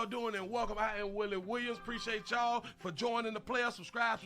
y'all doing and welcome. I am Willie Williams. Appreciate y'all for joining the player. Subscribe.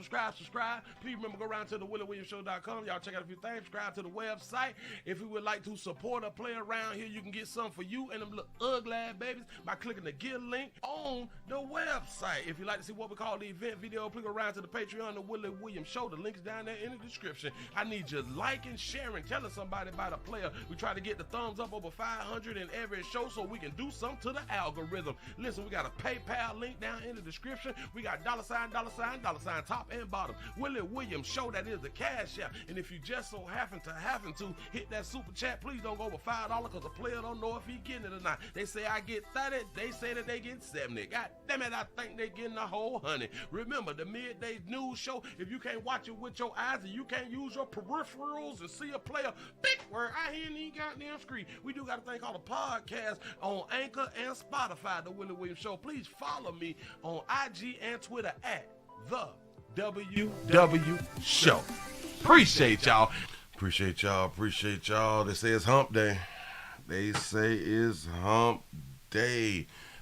Please remember, go around to the WillieWilliamsShow.com. Y'all check out a few things. Subscribe to the website. If you would like to support a player around here, you can get something for you and them little ugly babies by clicking the Get link on the website. If you like to see what we call the event video, please go around to the Patreon, the Willie Williams Show. The link's down there in the description. I need you liking, sharing, telling somebody about a player. We try to get the thumbs up over 500 in every show so we can do something to the algorithm. Listen, we got a PayPal link down in the description. We got $, top and bottom. Willie Williams Show, that is the cash app. And if you just so happen to hit that super chat, please don't go over $5 because the player don't know if he getting it or not. They say I get 30, they say that they get 70. God damn it, I think they getting a whole 100. Remember, the midday news show, if you can't watch it with your eyes and you can't use your peripherals and see a player, big word, I hear any goddamn screen. We do got a thing called a podcast on Anchor and Spotify, the Willie Williams Show. Please follow me on IG and Twitter at the WW Show. Appreciate y'all. Appreciate y'all. They say it's hump day.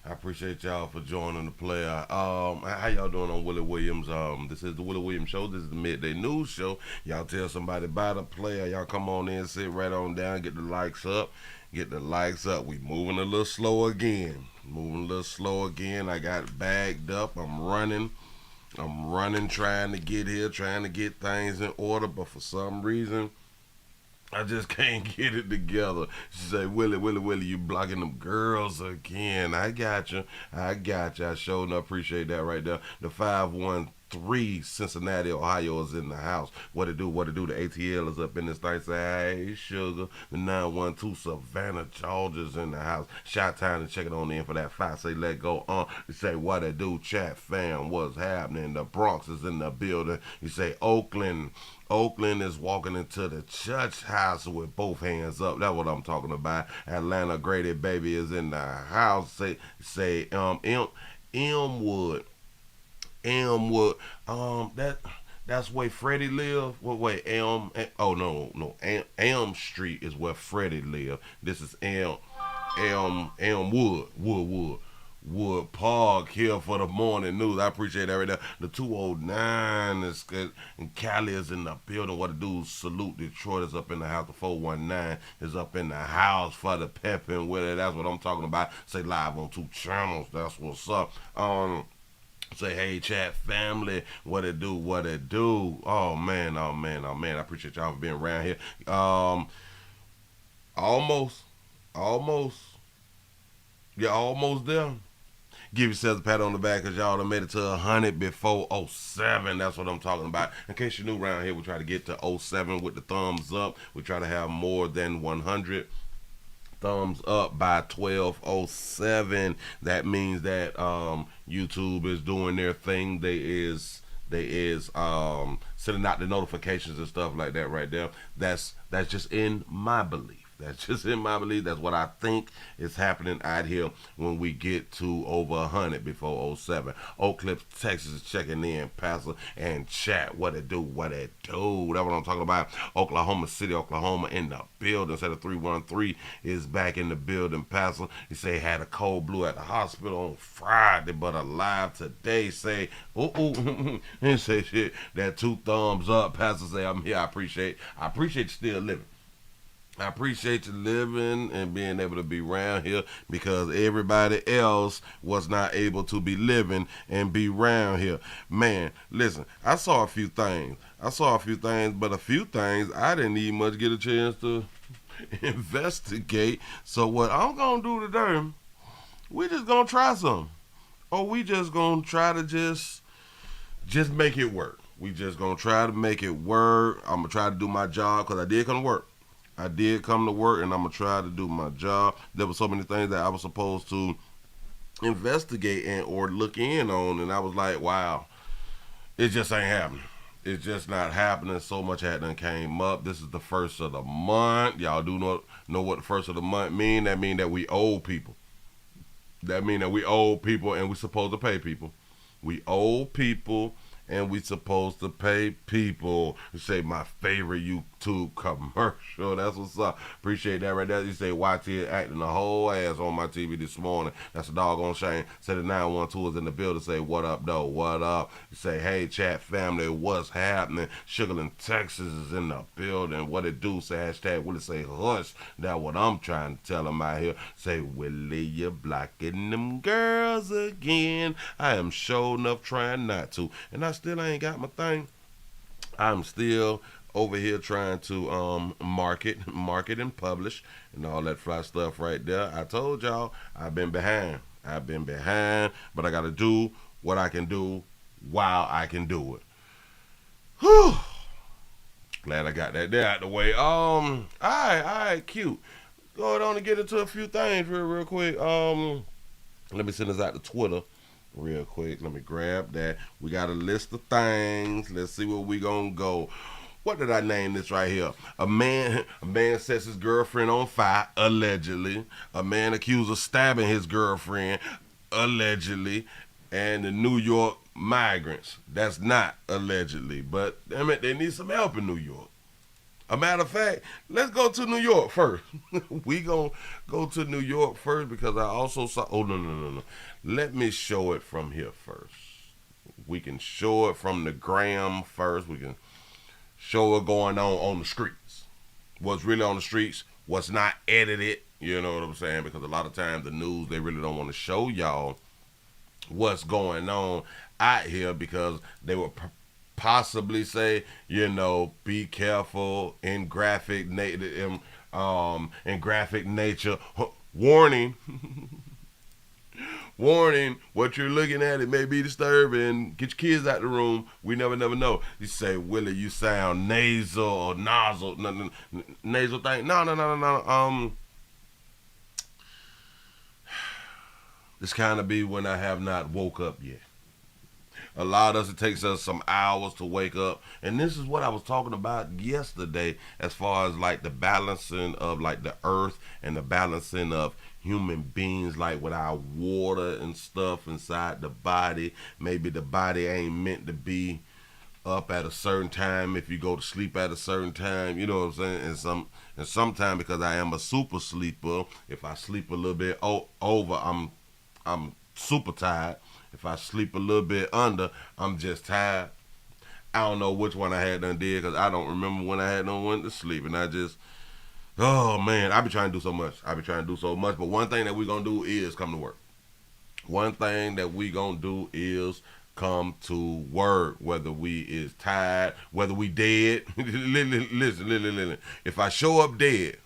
I appreciate y'all for joining the player. How y'all doing on Willie Williams? This is the Willie Williams Show. This is the midday news show. Y'all tell somebody about the player. Y'all come on in, sit right on down, get the likes up. We moving a little slow again. I got bagged up. I'm running, trying to get here, trying to get things in order, but for some reason, I just can't get it together. She say, Willie, you blocking them girls again. I got you. I sure enough appreciate that right there. The 513 Cincinnati, Ohio is in the house. What it do? The ATL is up in this thing. Say, hey, sugar. The 912 Savannah, Georgia's in the house. Shot time to check it on in for that 5. Say, let go on. You say, what it do? Chat fam, what's happening? The Bronx is in the building. You say, Oakland is walking into the church house with both hands up. That's what I'm talking about. Atlanta Grady baby is in the house. Say Elmwood. That's where Freddie live. Elm Street is where Freddie live. This is Elmwood Park here for the morning news. I appreciate that right there. The 209 is good, and Cali is in the building. What to do? Salute Detroit is up in the house. The 419 is up in the house for the pepping with it. That's what I'm talking about. Say live on 2 channels. That's what's up. Say, hey, chat family, what it do? Oh, man. I appreciate y'all for being around here. Almost. You're almost there. Give yourselves a pat on the back because y'all done made it to 100 before 07. That's what I'm talking about. In case you're new around here, we try to get to 07 with the thumbs up. We try to have more than 100 thumbs up by 12:07. That means that YouTube is doing their thing. They is sending out the notifications and stuff like that right there. That's just in my belief. That's what I think is happening out here when we get to over 100 before 07. Oak Cliff, Texas is checking in, Pastor and chat. What it do? That's what I'm talking about. Oklahoma City, Oklahoma in the building. Instead of 313 is back in the building, Pastor. He say had a cold blue at the hospital on Friday, but alive today. Say, he say shit. That 2 thumbs up, Pastor. Say I'm here. I appreciate you still living. I appreciate you living and being able to be around here because everybody else was not able to be living and be around here. Man, listen, I saw a few things, but a few things I didn't even much get a chance to investigate. So what I'm going to do today, we just going to try something. Or we just going to try to just make it work. We just going to try to make it work. I'm going to try to do my job because I did come to work. and I'm going to try to do my job. There were so many things that I was supposed to investigate or look in on, and I was like, wow, it just ain't happening. It's just not happening. So much had done came up. This is the first of the month. Y'all do know what the first of the month mean. That mean that we owe people. And we supposed to pay people. We owe people, and we supposed to pay people. You say my favorite YouTube commercial. That's what's up. Appreciate that right there. You say YT acting the whole ass on my TV this morning. That's a doggone shame. Say the 912 is in the building. Say what up though? What up? You say hey chat family, what's happening? Sugarland, Texas is in the building. What it do? Say hashtag Willie say hush. That's what I'm trying to tell them out here. Say Willie, you blocking them girls again. I am sure enough trying not to, and I still ain't got my thing. I'm still over here trying to market and publish and all that fly stuff right there. I told y'all I've been behind, but I gotta do what I can do while I can do it. Whew. Glad I got that there out the way. All right, cute. Going on to get into a few things real quick. Let me send this out to Twitter real quick. Let me grab that. We got a list of things. Let's see where we gonna go. What did I name this right here? A man sets his girlfriend on fire, allegedly. A man accused of stabbing his girlfriend, allegedly. And the New York migrants. That's not allegedly, but damn it, they need some help in New York. A matter of fact, let's go to New York first. We gonna go to New York first because I also saw. Oh no. Let me show it from here first. We can show it from the gram first. We can show what going on the streets. What's really on the streets. What's not edited. You know what I'm saying? Because a lot of times the news, they really don't want to show y'all what's going on out here because they will possibly say, you know, be careful in graphic nature. Warning. Warning, what you're looking at, it may be disturbing. Get your kids out the room. We never know. You say, Willie, you sound nasal or nozzle. Nasal thing. No. This kind of be when I have not woke up yet. A lot of us, it takes us some hours to wake up. And this is what I was talking about yesterday as far as like the balancing of like the earth and the balancing of human beings, like with our water and stuff inside the body. Maybe the body ain't meant to be up at a certain time if you go to sleep at a certain time, you know what I'm saying? And sometimes because I am a super sleeper, if I sleep a little bit over, I'm super tired. If I sleep a little bit under, I'm just tired. I don't know which one I had done did because I don't remember when I had done went to sleep. And I just, oh man, I be trying to do so much. But one thing that we going to do is come to work. One thing that we going to do is come to work, whether we is tired, whether we dead. Listen. If I show up dead,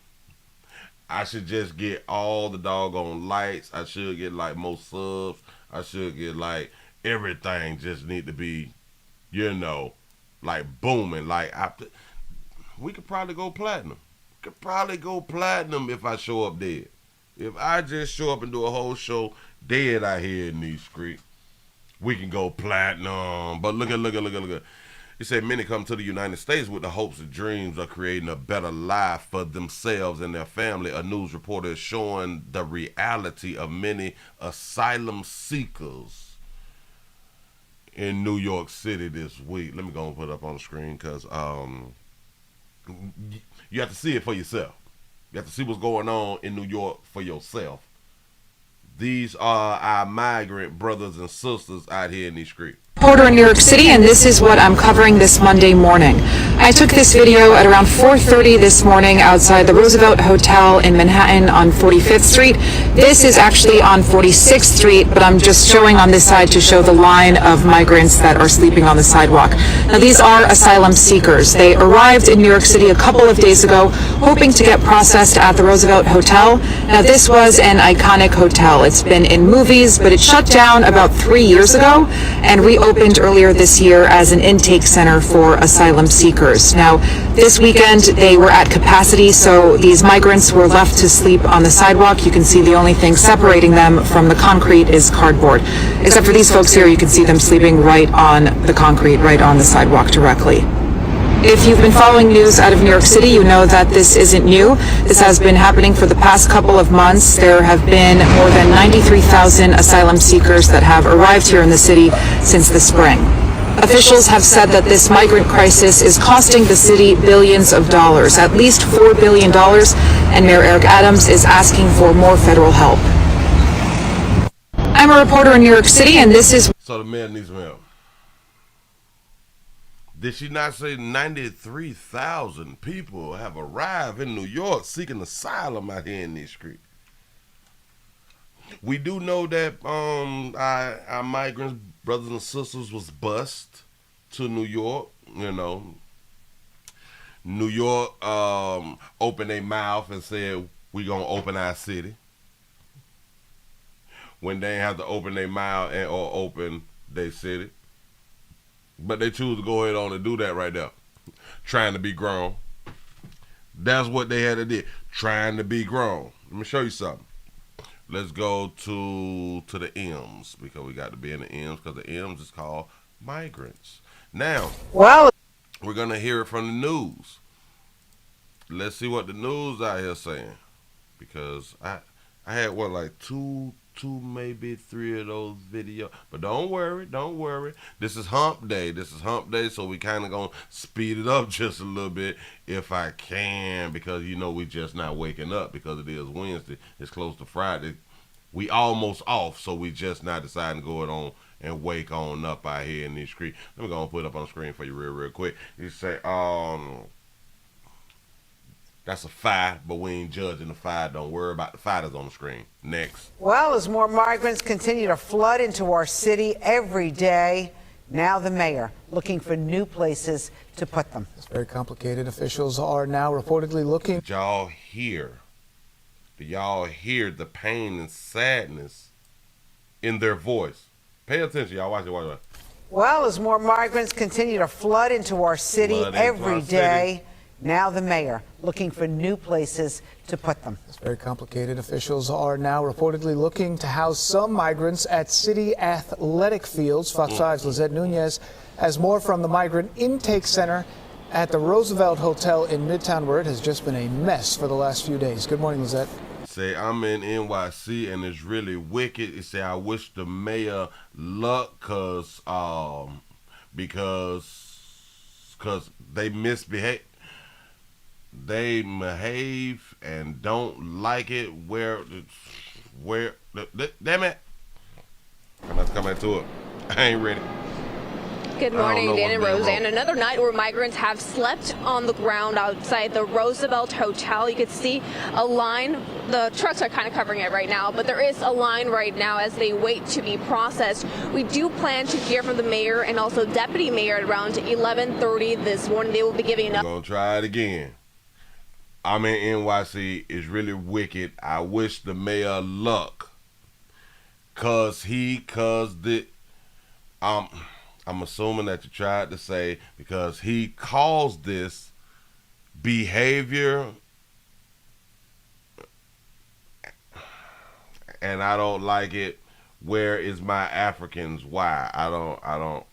I should just get all the doggone lights. I should get like more subs. I should get like everything just need to be, you know, like booming. Like we could probably go platinum. If I show up dead. If I just show up and do a whole show dead out here in these streets, we can go platinum. But look at. He said many come to the United States with the hopes and dreams of creating a better life for themselves and their family. A news reporter is showing the reality of many asylum seekers in New York City this week. Let me go and put it up on the screen because you have to see it for yourself. You have to see what's going on in New York for yourself. These are our migrant brothers and sisters out here in these streets. Reporter in New York City, and this is what I'm covering this Monday morning. I took this video at around 4:30 this morning outside the Roosevelt Hotel in Manhattan on 45th Street. This is actually on 46th Street, but I'm just showing on this side to show the line of migrants that are sleeping on the sidewalk. Now, these are asylum seekers. They arrived in New York City a couple of days ago, hoping to get processed at the Roosevelt Hotel. Now, this was an iconic hotel. It's been in movies, but it shut down about 3 years ago and reopened earlier this year as an intake center for asylum seekers. Now, this weekend they were at capacity, so these migrants were left to sleep on the sidewalk. You can see the only thing separating them from the concrete is cardboard. Except for these folks here, you can see them sleeping right on the concrete, right on the sidewalk directly. If you've been following news out of New York City, you know that this isn't new. This has been happening for the past couple of months. There have been more than 93,000 asylum seekers that have arrived here in the city since the spring. Officials have said that this migrant crisis is costing the city billions of dollars, at least $4 billion, and Mayor Eric Adams is asking for more federal help. I'm a reporter in New York City, and this is... So the mayor needs some help. Did she not say 93,000 people have arrived in New York seeking asylum out here in these streets? We do know that our migrants, brothers and sisters, was bused to New York. You know, New York opened their mouth and said, "We gonna open our city." When they have to open their mouth or open their city. But they choose to go ahead on and do that right there. Trying to be grown. That's what they had to do. Trying to be grown. Let me show you something. Let's go to the M's, because we got to be in the M's, because the M's is called migrants. Now, well, we're going to hear it from the news. Let's see what the news out here saying. Because I had, what, like two, maybe three of those videos. But don't worry. This is hump day. So we kind of going to speed it up just a little bit if I can, because, you know, we just not waking up because it is Wednesday. It's close to Friday. We almost off, so we just not deciding to go it on and wake on up out here in these streets. Let me go and put it up on the screen for you real quick. You say, that's a fight, but we ain't judging the fight. Don't worry about the fighters on the screen. Next. well, as more migrants continue to flood into our city every day, now the mayor looking for new places to put them. It's very complicated. Officials are now reportedly looking. Did y'all hear? Do y'all hear the pain and sadness in their voice? Pay attention, y'all. Watch it. Well, as more migrants continue to flood into our city every day, now the mayor looking for new places to put them. It's very complicated. Officials are now reportedly looking to house some migrants at city athletic fields. Fox 5's Lizette Nunez has more from the Migrant Intake Center at the Roosevelt Hotel in Midtown, where it has just been a mess for the last few days. Good morning, Lizette. Say, I'm in NYC and it's really wicked. It say, I wish the mayor luck because they misbehave. They behave and don't like it where damn it. Let's come back to it. I ain't ready. Good morning, Dan and Roseanne. Another night where migrants have slept on the ground outside the Roosevelt Hotel. You could see a line. The trucks are kind of covering it right now, but there is a line right now as they wait to be processed. We do plan to hear from the mayor and also deputy mayor at around 11:30 this morning. They will be giving I'm gonna try it again. I'm in NYC. It's really wicked. I wish the mayor luck. I'm assuming that you tried to say because he calls this behavior, and I don't like it. Where is my Africans? Why? I don't,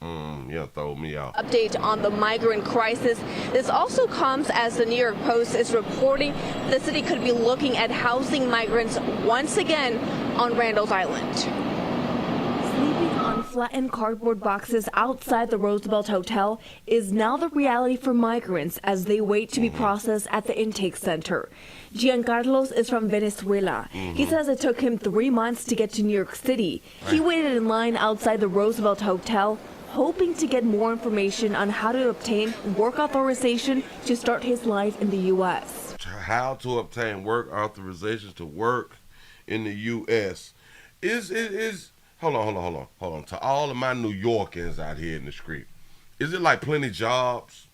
you throw me off. Update on the migrant crisis. This also comes as the New York Post is reporting the city could be looking at housing migrants once again on Randall's Island. Sleeping on flattened cardboard boxes outside the Roosevelt Hotel is now the reality for migrants as they wait to be processed at the intake center. Giancarlos is from Venezuela. He says it took him 3 months to get to New York City. He waited in line outside the Roosevelt Hotel, hoping to get more information on how to obtain work authorization to start his life in the U.S. How to obtain work authorizations to work in the U.S. is hold on. To all of my New Yorkers out here in the street, is it like plenty jobs?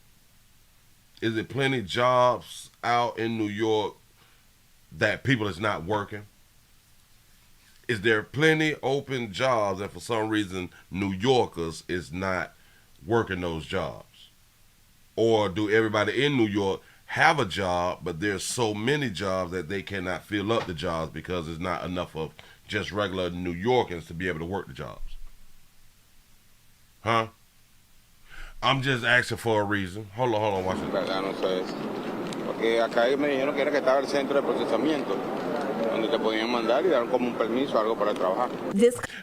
Is it plenty jobs out in New York that people is not working? Is there plenty open jobs that for some reason New Yorkers is not working those jobs? Or do everybody in New York have a job, but there's so many jobs that they cannot fill up the jobs because there's not enough of just regular New Yorkers to be able to work the jobs? Huh? I'm just asking for a reason. Hold on, watch it. Verdad, no sé eso. Porque acá me dijeron que era que estaba el centro de procesamiento, donde te podían mandar y dar como un permiso, algo para trabajar.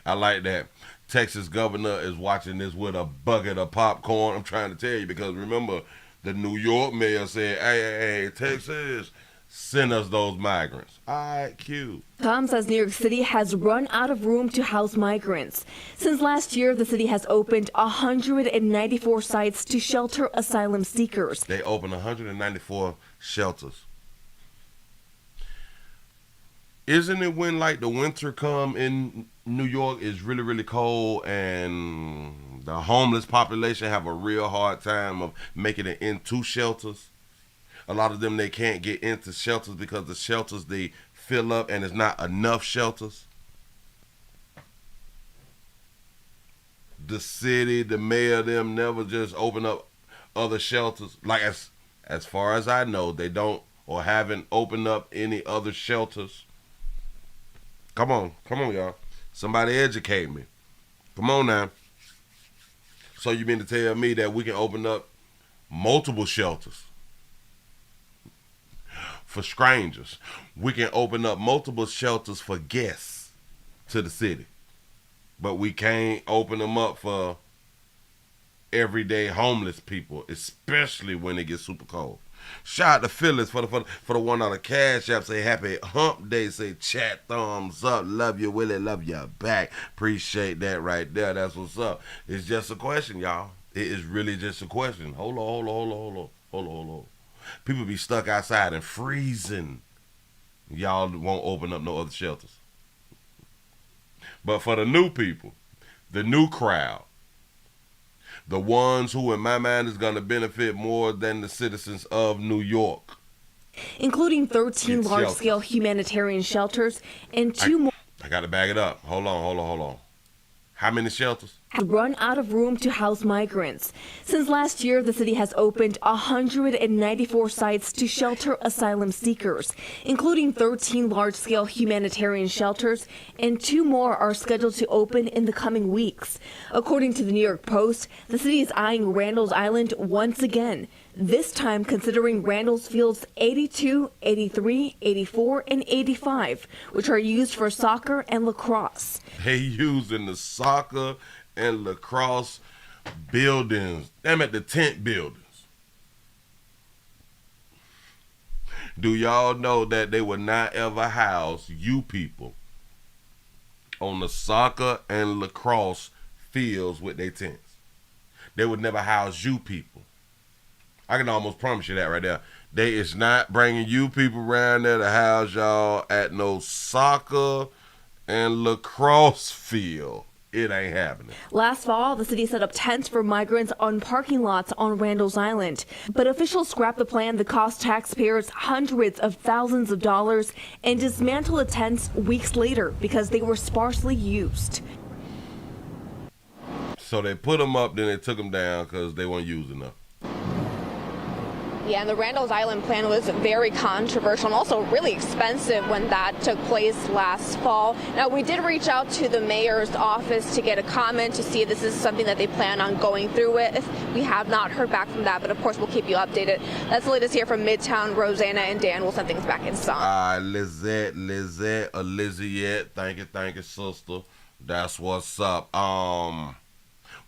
I like that. Texas governor is watching this with a bucket of popcorn. I'm trying to tell you, because remember, the New York mayor said, hey, Texas, send us those migrants. All right, cute. Tom says New York City has run out of room to house migrants. Since last year, the city has opened 194 sites to shelter asylum seekers. They opened 194 shelters. Isn't it when like the winter come in New York is really, really cold and the homeless population have a real hard time of making it into shelters? A lot of them, they can't get into shelters because the shelters, they fill up and there's not enough shelters. The city, the mayor, them never just open up other shelters. Like as far as I know, they don't or haven't opened up any other shelters. Come on, y'all. Somebody educate me. Come on now. So you mean to tell me that we can open up multiple shelters for strangers? We can open up multiple shelters for guests to the city, but we can't open them up for everyday homeless people, especially when it gets super cold. Shout out to Phyllis for the one on the Cash App. Say happy hump day. Say chat thumbs up. Love you, Willie. Love you back. Appreciate that right there. That's what's up. It's just a question, y'all. It is really just a question. Hold on. People be stuck outside and freezing. Y'all won't open up no other shelters. But for the new people, the new crowd, the ones who, in my mind, is going to benefit more than the citizens of New York. Including 13 large-scale humanitarian shelters and two more. I got to back it up. Hold on. How many shelters? Have run out of room to house migrants. Since last year, the city has opened 194 sites to shelter asylum seekers, including 13 large-scale humanitarian shelters, and 2 more are scheduled to open in the coming weeks. According to the New York Post, the city is eyeing Randall's Island once again, this time considering Randall's Fields 82, 83, 84, and 85, which are used for soccer and lacrosse. They using the soccer and lacrosse buildings. Damn it, the tent buildings. Do y'all know that they would not ever house you people on the soccer and lacrosse fields with their tents? They would never house you people. I can almost promise you that right there. They is not bringing you people around there to house y'all at no soccer and lacrosse field. It ain't happening. Last fall, the city set up tents for migrants on parking lots on Randall's Island. But officials scrapped the plan that cost taxpayers hundreds of thousands of dollars and dismantled the tents weeks later because they were sparsely used. So they put them up, then they took them down because they weren't used enough. Yeah, and the Randall's Island plan was very controversial and also really expensive when that took place last fall. Now, we did reach out to the mayor's office to get a comment to see if this is something that they plan on going through with. We have not heard back from that, but of course we'll keep you updated. That's the latest here from Midtown. Rosanna and Dan will send things back in song. Lizette, or Liziette, thank you, sister. That's what's up.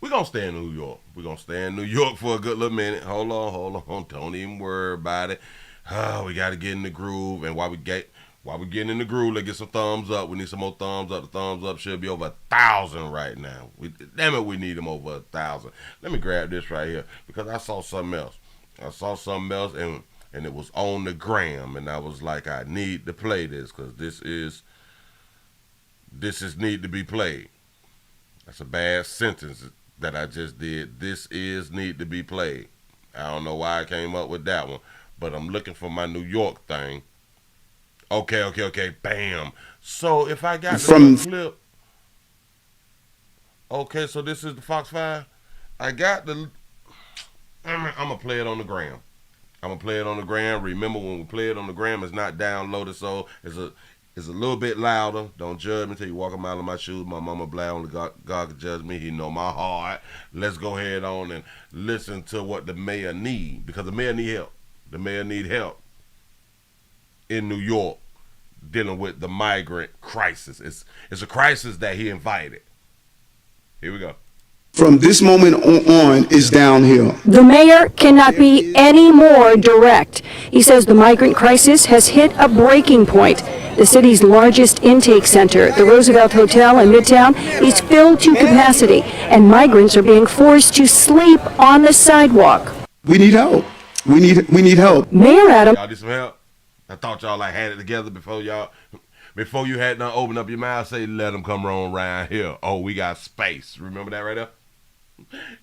We're going to stay in New York. We're going to stay in New York for a good little minute. Hold on. Don't even worry about it. We got to get in the groove. And while we getting in the groove, let's get some thumbs up. We need some more thumbs up. The thumbs up should be over 1,000 right now. Damn it, we need them over 1,000. Let me grab this right here because I saw something else. And it was on the gram. And I was like, I need to play this because this is need to be played. That's a bad sentence that I just did. This is need to be played. I don't know why I came up with that one, but I'm looking for my New York thing. Okay. Bam. So if I got the clip. Okay, so this is the Fox 5. I got the. I'm gonna play it on the gram. Remember, when we play it on the gram, it's not downloaded, so it's a little bit louder. Don't judge me till you walk a mile in my shoes. My mama black, only God can judge me. He know my heart. Let's go ahead on and listen to what the mayor need, because the mayor need help. The mayor need help in New York dealing with the migrant crisis. It's a crisis that he invited. Here we go. From this moment on is downhill. The mayor cannot be any more direct. He says the migrant crisis has hit a breaking point. The city's largest intake center, the Roosevelt Hotel in Midtown, is filled to capacity, and migrants are being forced to sleep on the sidewalk. We need help. We need help. Mayor Adams. Y'all need some help? I thought y'all like had it together before you had to open up your mouth, say, let them come on around here. Oh, we got space. Remember that right there?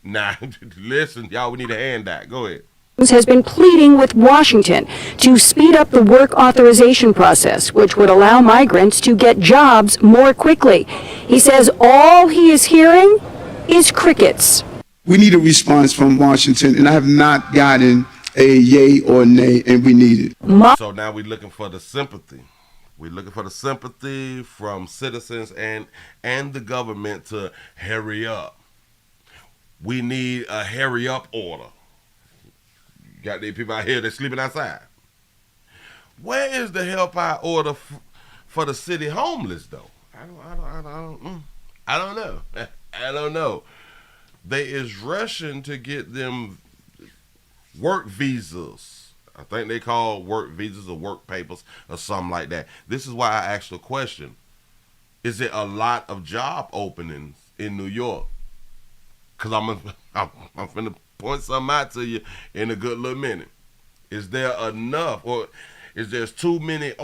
Nah, listen, y'all, we need a hand out. Go ahead. Has been pleading with Washington to speed up the work authorization process, which would allow migrants to get jobs more quickly. He says all he is hearing is crickets. We need a response from Washington, and I have not gotten a yay or nay, and we need it. So now we're looking for the sympathy. We're looking for the sympathy from citizens and the government to hurry up. We need a hurry up order. You got these people out here that's sleeping outside. Where is the help out order for the city homeless though? I don't know. I don't know. They is rushing to get them work visas. I think they call work visas or work papers or something like that. This is why I asked the question. Is there a lot of job openings in New York? Because I'm finna point something out to you in a good little minute. Is there enough, or is there too many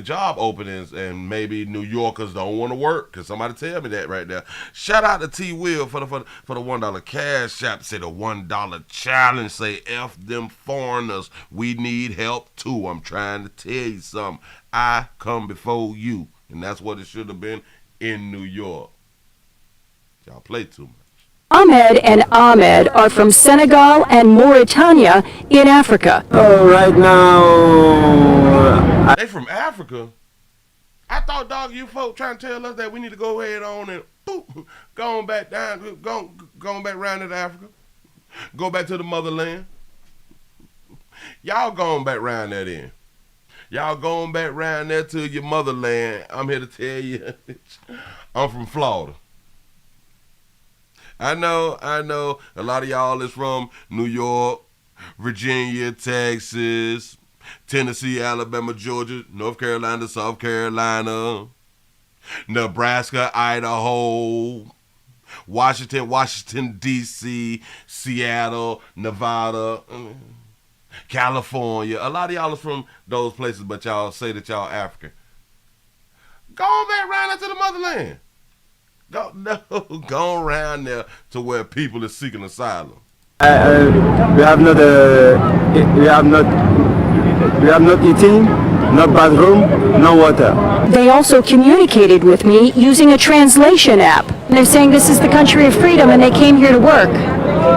job openings, and maybe New Yorkers don't want to work? Cause somebody tell me that right there. Shout out to T Will for the $1 cash app. Say the $1 challenge. Say F them foreigners. We need help too. I'm trying to tell you something. I come before you, and that's what it should have been in New York. Y'all play too much. Ahmed and Ahmed are from Senegal and Mauritania in Africa. Oh, right now. They from Africa? I thought, dog, you folk trying to tell us that we need to go ahead on and boop, go on back down, go on back round to Africa. Go back to the motherland. Y'all going back round there then. Y'all going back round there to your motherland. I'm here to tell you, I'm from Florida. I know, a lot of y'all is from New York, Virginia, Texas, Tennessee, Alabama, Georgia, North Carolina, South Carolina, Nebraska, Idaho, Washington, D.C., Seattle, Nevada, California. A lot of y'all is from those places, but y'all say that y'all African. Go on back round into the motherland. Go around there to where people are seeking asylum. We have not eating, no bathroom, no water. They also communicated with me using a translation app. And they're saying this is the country of freedom and they came here to work.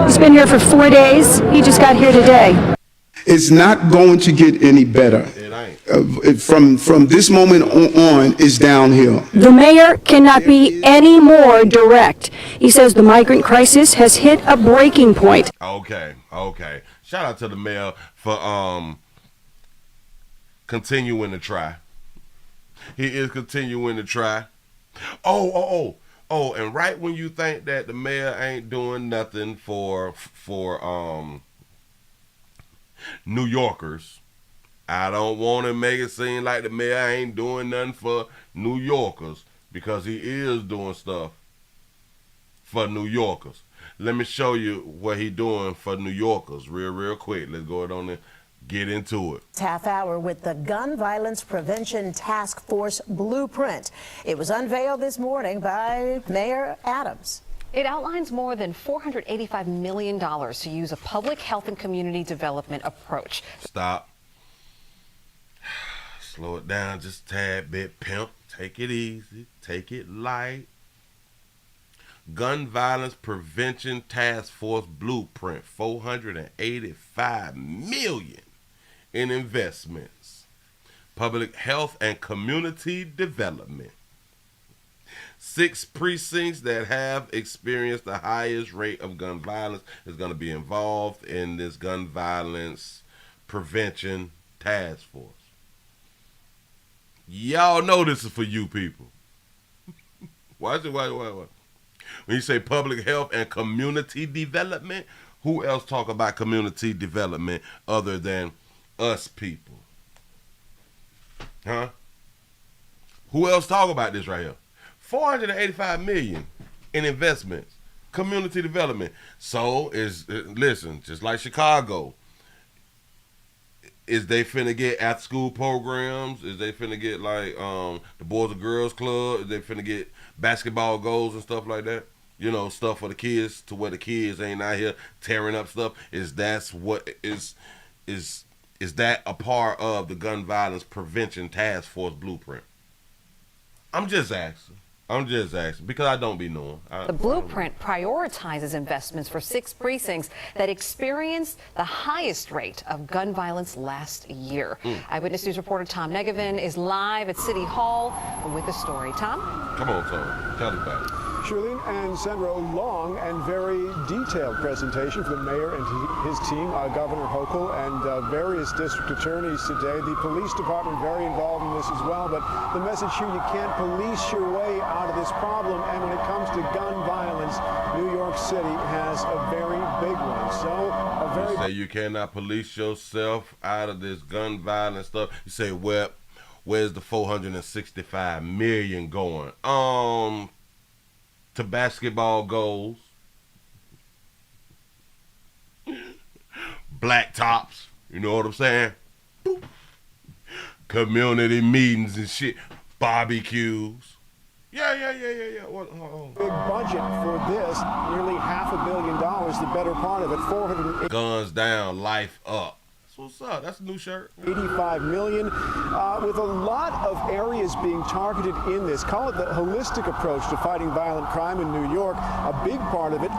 He's been here for 4 days. He just got here today. It's not going to get any better. It ain't. From this moment on is downhill. The mayor cannot be any more direct. He says the migrant crisis has hit a breaking point. Okay. Shout out to the mayor for continuing to try. He is continuing to try. Oh, and right when you think that the mayor ain't doing nothing for New Yorkers, I don't want to make it seem like the mayor ain't doing nothing for New Yorkers, because he is doing stuff for New Yorkers. Let me show you what he doing for New Yorkers real quick. Let's go on and get into it. Half hour with the Gun Violence Prevention Task Force Blueprint. It was unveiled this morning by Mayor Adams. It outlines more than $485 million to use a public health and community development approach. Stop. Slow it down just a tad bit, pimp. Take it easy. Take it light. Gun Violence Prevention Task Force Blueprint. $485 million in investments. Public health and community development. 6 precincts that have experienced the highest rate of gun violence is going to be involved in this gun violence prevention task force. Y'all know this is for you people. Watch it. When you say public health and community development, who else talk about community development other than us people? Huh? Who else talk about this right here? $485 million in investments, community development. So listen, just like Chicago, is they finna get after school programs? Is they finna get like the Boys and Girls Club? Is they finna get basketball goals and stuff like that? You know, stuff for the kids to where the kids ain't out here tearing up stuff. Is that a part of the gun violence prevention task force blueprint? I'm just asking because I don't be knowing. The blueprint prioritizes investments for 6 precincts that experienced the highest rate of gun violence last year. Eyewitness News reporter Tom Negevin is live at City Hall with the story. Tom? Come on, Tom. Tell us about it. Shirlene and Sandra, long and very detailed presentation for the mayor and his team, Governor Hochul, and various district attorneys today. The police department very involved in this as well, but the message here, you can't police your way out of this problem, and when it comes to gun violence, New York City has a very big one. So, You say you cannot police yourself out of this gun violence stuff. You say, well, where's the $465 million going? To basketball goals, black tops, you know what I'm saying? Boop. Community meetings and shit, barbecues. Yeah. Big budget for this, nearly $500 million, the better part of it, 480. Guns down, life up. What's up? That's a new shirt. $85 million, with a lot of areas being targeted in this. Call it the holistic approach to fighting violent crime in New York. A big part of it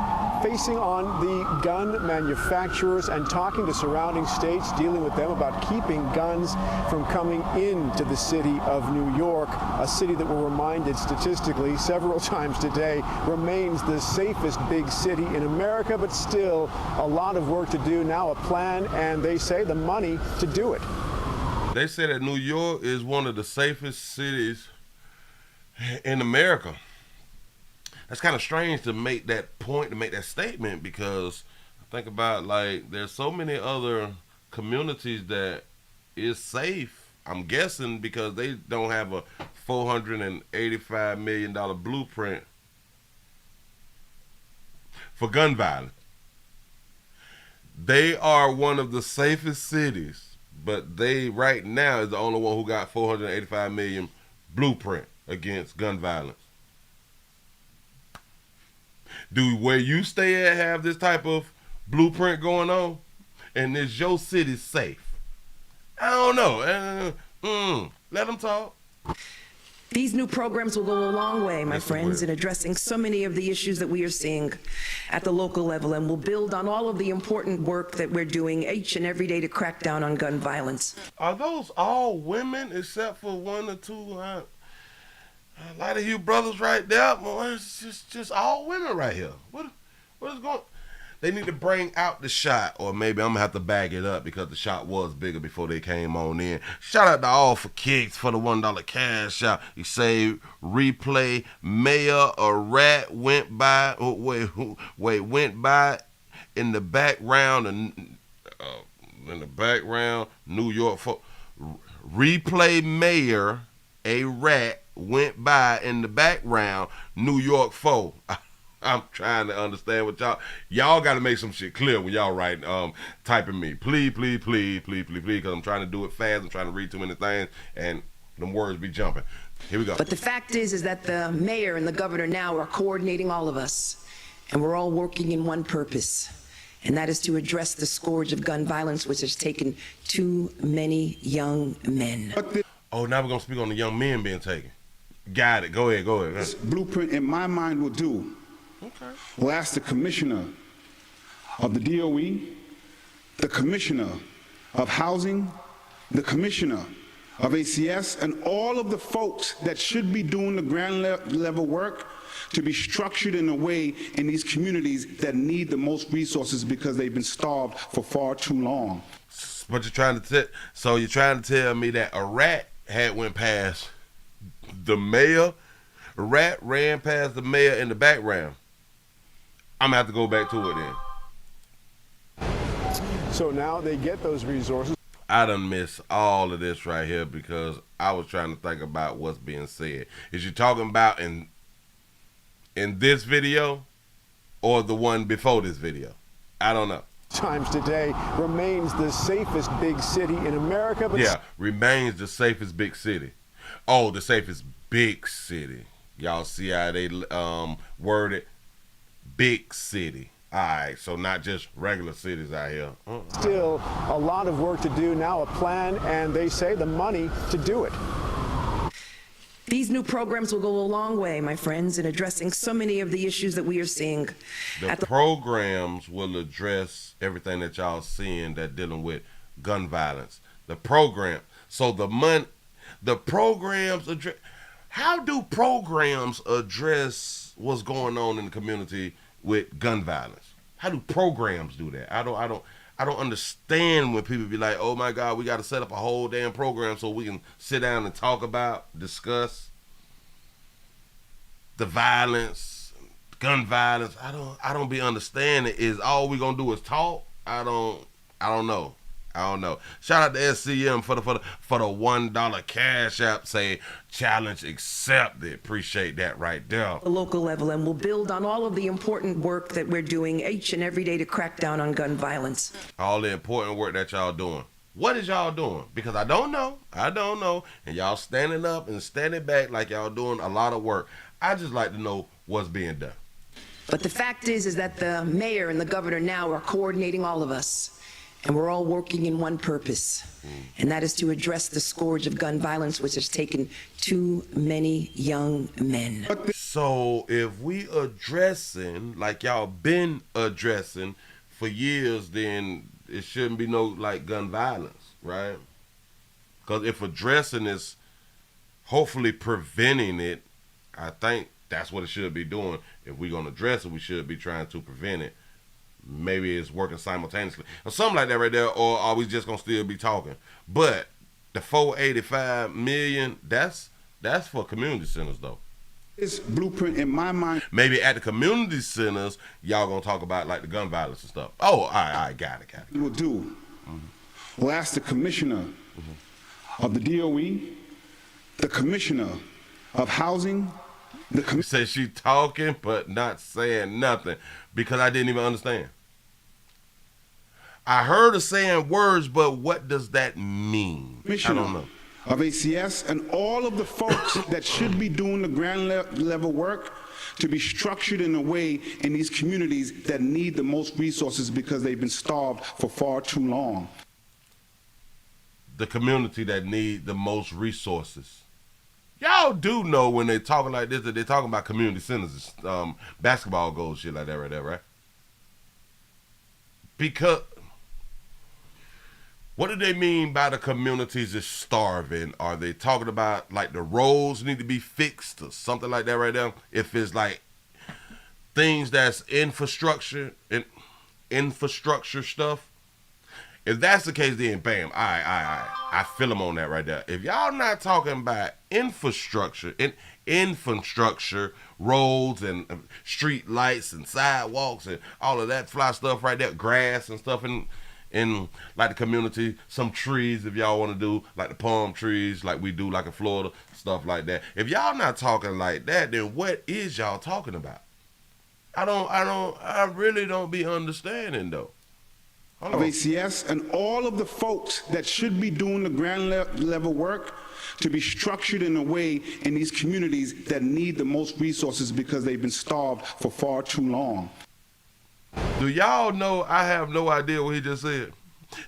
facing on the gun manufacturers and talking to surrounding states, dealing with them about keeping guns from coming into the city of New York, a city that we're reminded statistically several times today remains the safest big city in America, but still a lot of work to do. Now a plan, and they say the money to do it. They say that New York is one of the safest cities in America. That's kind of strange to make that point, to make that statement, because I think about, like, there's so many other communities that is safe. I'm guessing because they don't have a $485 million blueprint for gun violence. They are one of the safest cities, but they right now is the only one who got $485 million blueprint against gun violence. Do where you stay at have this type of blueprint going on? And is your city safe? I don't know. Let them talk. These new programs will go a long way, my friends, in addressing so many of the issues that we are seeing at the local level, and will build on all of the important work that we're doing each and every day to crack down on gun violence. Are those all women except for one or two? A lot of you brothers right there, boy, it's just all women right here. What is going? They need to bring out the shot, or maybe I'm gonna have to bag it up because the shot was bigger before they came on in. Shout out to All for Kicks for the $1 cash out. You say replay Mayor a rat went by. Went by in the background and New York folk. Replay Mayor a rat went by in the background, New York folk. I'm trying to understand what y'all got to make some shit clear when y'all write, typing me. Please, because I'm trying to do it fast. I'm trying to read too many things, and them words be jumping. Here we go. But the fact is that the mayor and the governor now are coordinating all of us, and we're all working in one purpose, and that is to address the scourge of gun violence, which has taken too many young men. Oh, now we're going to speak on the young men being taken. Got it. Go ahead. This blueprint, in my mind, will do. Okay. We'll ask the commissioner of the DOE, the commissioner of housing, the commissioner of ACS, and all of the folks that should be doing the ground level work to be structured in a way in these communities that need the most resources because they've been starved for far too long. But you're trying to tell me that a rat had went past the mayor? A rat ran past the mayor in the background. I'm gonna have to go back to it then. So now they get those resources. I done missed all of this right here because I was trying to think about what's being said. Is you talking about in this video or the one before this video? I don't know. Times today remains the safest big city in America. But yeah, remains the safest big city. Oh, the safest big city. Y'all see how they word it? Big city. All right, so not just regular cities out here. Still a lot of work to do, now a plan, and they say the money to do it. These new programs will go a long way, my friends, in addressing so many of the issues that we are seeing. The programs will address everything that y'all seeing that dealing with gun violence. The program, so the programs address. How do programs address what's going on in the community with gun violence? How do programs do that? I don't understand when people be like, oh my God, we got to set up a whole damn program so we can sit down and talk about, discuss the violence, gun violence. I don't be understanding. Is all we gonna do is talk? I don't know. Shout out to SCM for the $1 cash app. Say challenge accepted. Appreciate that right there. The local level, and we'll build on all of the important work that we're doing each and every day to crack down on gun violence. All the important work that y'all doing. What is y'all doing? Because I don't know. And y'all standing up and standing back like y'all doing a lot of work. I just like to know what's being done. But the fact is that the mayor and the governor now are coordinating all of us. And we're all working in one purpose, and that is to address the scourge of gun violence, which has taken too many young men. So if we addressing, like y'all been addressing for years, then it shouldn't be no, like, gun violence, right? Because if addressing is hopefully preventing it, I think that's what it should be doing. If we're going to address it, we should be trying to prevent it. Maybe it's working simultaneously or something like that right there, or are we just gonna still be talking? But the $485 million, that's for community centers though. This blueprint in my mind. Maybe at the community centers, y'all gonna talk about like the gun violence and stuff. Oh, all right, got it. We'll do. We'll ask the commissioner of the DOE, the commissioner of housing. Said she talking but not saying nothing because I didn't even understand. I heard her saying words, but what does that mean? I don't know. Of ACS and all of the folks that should be doing the ground level work to be structured in a way in these communities that need the most resources because they've been starved for far too long. The community that need the most resources. Y'all do know when they talking like this that they're talking about community centers, basketball goals, shit like that right there, right? Because what do they mean by the communities is starving? Are they talking about like the roads need to be fixed or something like that right there? If it's like things that's infrastructure stuff, if that's the case, then bam, I feel them on that right there. If y'all not talking about infrastructure, roads and street lights and sidewalks and all of that fly stuff right there, grass and stuff in like the community, some trees if y'all want to do like the palm trees like we do like in Florida, stuff like that. If y'all not talking like that, then what is y'all talking about? I really don't be understanding though. Of ACS and all of the folks that should be doing the ground level work to be structured in a way in these communities that need the most resources because they've been starved for far too long. Do y'all know I have no idea what he just said?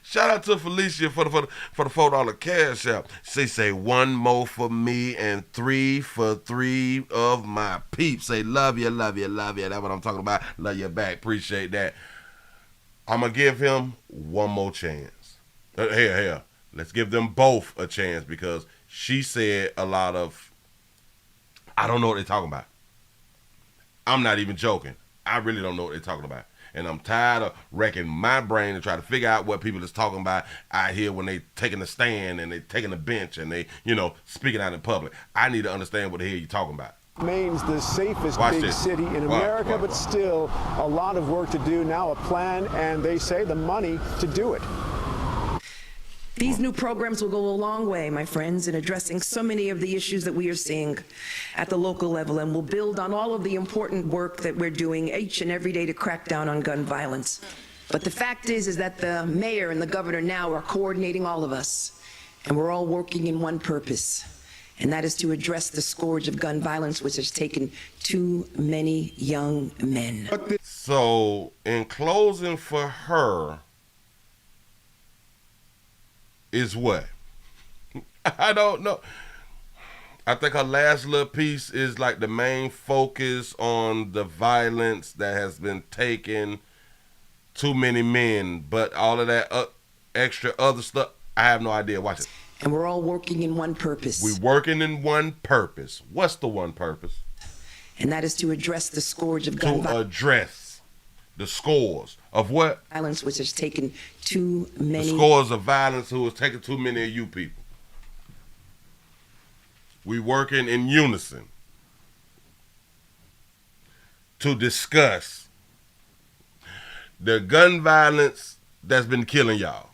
Shout out to Felicia for the $4 cash app. She say 1 more for me and 3 for 3 of my peeps. Say love you. That's what I'm talking about. Love you back. Appreciate that. I'm going to give him one more chance. Here. Let's give them both a chance because she said a lot of, I don't know what they're talking about. I'm not even joking. I really don't know what they're talking about. And I'm tired of wrecking my brain to try to figure out what people is talking about out here when they taking a stand and they taking a bench and they, speaking out in public. I need to understand what the hell you're talking about. Remains the safest Watch big this. city in Watch, America, watch, but watch. still a lot of work to do. Now a plan, and they say the money to do it. These new programs will go a long way, my friends, in addressing so many of the issues that we are seeing at the local level, and will build on all of the important work that we're doing each and every day to crack down on gun violence. But the fact is that the mayor and the governor now are coordinating all of us, and we're all working in one purpose, and that is to address the scourge of gun violence, which has taken too many young men. So, in closing for her, is what? I don't know. I think her last little piece is like the main focus on the violence that has been taken, too many men, but all of that extra other stuff, I have no idea. Watch it. And we're all working in one purpose. We're working in one purpose. What's the one purpose? And that is to address the scourge of gun To address the scores of what? Violence, which has taken too many. The scores of violence who has taken too many of you people. We working in unison to discuss the gun violence that's been killing y'all.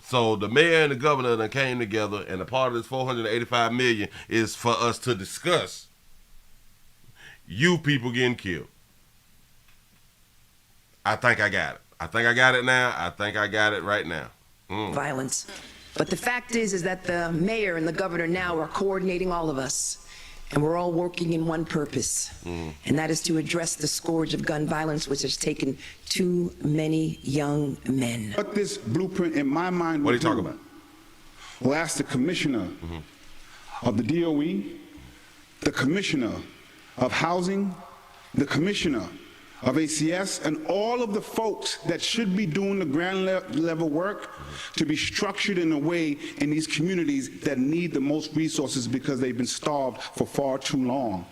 So the mayor and the governor that came together, and a part of this $485 million is for us to discuss you people getting killed. I think I got it. I think I got it now. I think I got it right now. Violence. But the fact is that the mayor and the governor now are coordinating all of us, and we're all working in one purpose, and that is to address the scourge of gun violence, which has taken too many young men. What this blueprint, in my mind, What are you talking about? We'll ask the commissioner of the DOE, the commissioner of housing, the commissioner of ACS, and all of the folks that should be doing the ground level work to be structured in a way in these communities that need the most resources because they've been starved for far too long.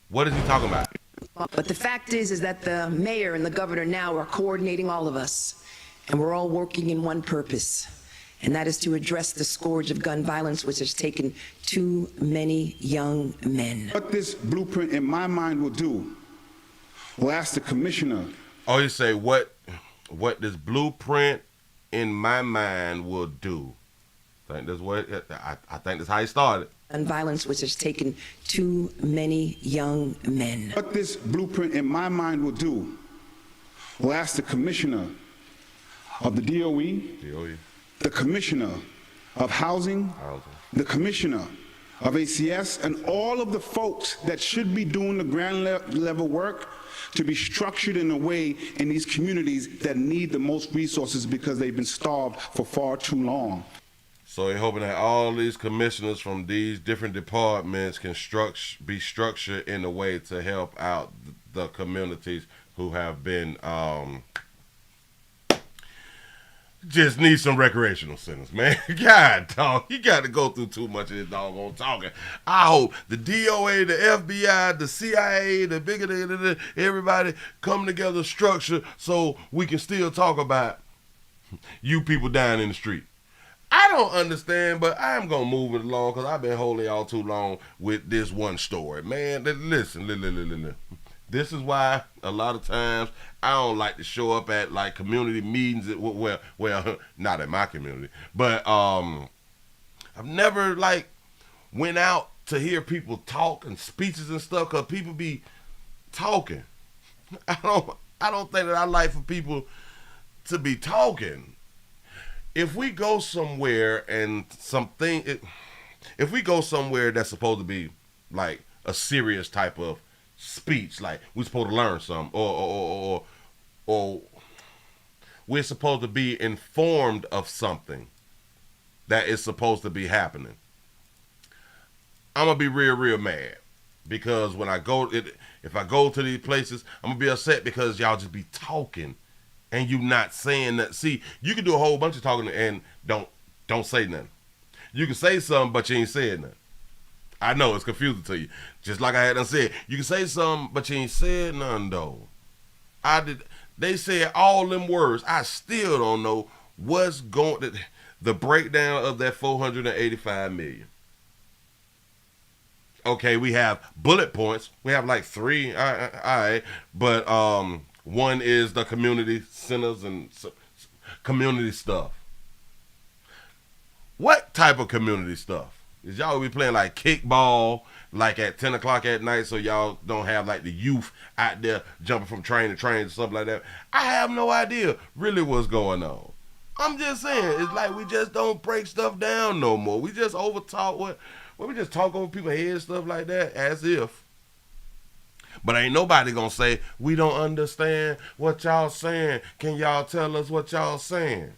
What is he talking about? But the fact is that the mayor and the governor now are coordinating all of us, and we're all working in one purpose, and that is to address the scourge of gun violence, which has taken too many young men. What this blueprint, in my mind, will do, we'll ask the commissioner. Oh, you say what this blueprint in my mind will do. I think that's what I think that's how he started. And violence, which has taken too many young men. What this blueprint, in my mind, will do, we'll ask the commissioner of the DOE, the commissioner of housing, the commissioner of ACS, and all of the folks that should be doing the ground level work to be structured in a way in these communities that need the most resources because they've been starved for far too long. So they're hoping that all these commissioners from these different departments can be structured in a way to help out the communities who have been just need some recreational centers, man. God, dog, you got to go through too much of this doggone talking. I hope the DOA, the FBI, the CIA, the bigger, everybody come together, structure, so we can still talk about you people dying in the street. I don't understand, but I'm going to move it along because I've been holding y'all too long with this one story. Man, listen. This is why a lot of times I don't like to show up at like community meetings. Well, not in my community, but I've never like went out to hear people talk and speeches and stuff because people be talking. I don't think that I like for people to be talking. If we go somewhere and if we go somewhere that's supposed to be like a serious type of speech, like we're supposed to learn something, or we're supposed to be informed of something that is supposed to be happening, I'm gonna be real mad because when if I go to these places, I'm gonna be upset because y'all just be talking and you not saying that. See, you can do a whole bunch of talking and don't say nothing. You can say something, but you ain't saying nothing. I know it's confusing to you. Just like I had said, you can say something, but you ain't said nothing though. They said all them words. I still don't know what's the breakdown of that $485 million. Okay, we have bullet points. We have like 3. All right. But one is the community centers and community stuff. What type of community stuff? Is y'all be playing like kickball, like at 10 o'clock at night, so y'all don't have like the youth out there jumping from train to train and stuff like that? I have no idea really what's going on. I'm just saying, it's like we just don't break stuff down no more. We just overtalk we just talk over people's heads, stuff like that, as if. But ain't nobody gonna say, we don't understand what y'all saying. Can y'all tell us what y'all saying?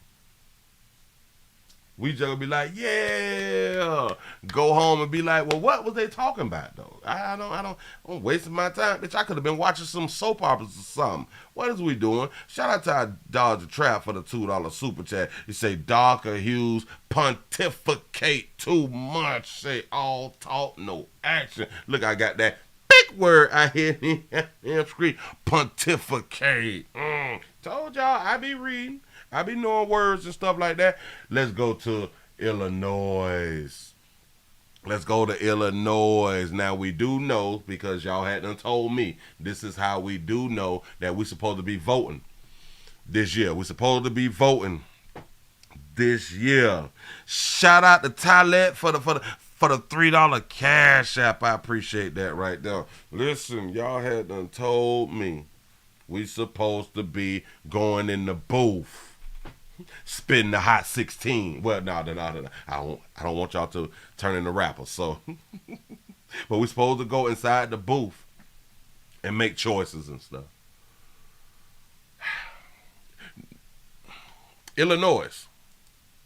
We just gonna be like, yeah. Go home and be like, well, what was they talking about though? I'm wasting my time. Bitch, I could have been watching some soap operas or something. What is we doing? Shout out to our Dodger Trap for the $2 super chat. You say darker hues, pontificate too much. Say all talk, no action. Look, I got that big word I hear in the screen. Pontificate. Told y'all I be reading. I be knowing words and stuff like that. Let's go to Illinois. Let's go to Illinois. Now, we do know, because y'all hadn't told me, this is how we do know that we're supposed to be voting this year. We're supposed to be voting this year. Shout out to Tylet for the $3 cash app. I appreciate that right there. Listen, y'all hadn't told me we supposed to be going in the booth. Spitting the hot 16. Well, no. I don't want y'all to turn into rappers. So, but we're supposed to go inside the booth and make choices and stuff. Illinois.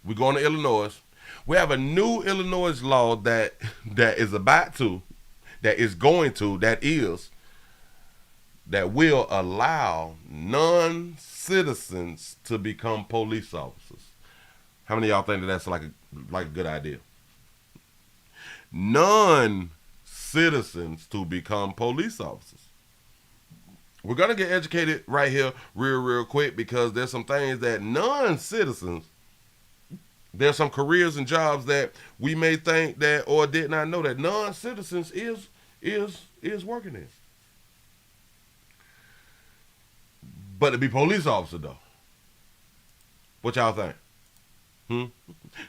We're going to Illinois. We have a new Illinois law that will allow non-citizens to become police officers. How many of y'all think that that's like a good idea? Non-citizens to become police officers. We're going to get educated right here real quick, because there's some things that non-citizens, there's some careers and jobs that we may think that or did not know that non-citizens is working in. But to be police officer though, what y'all think?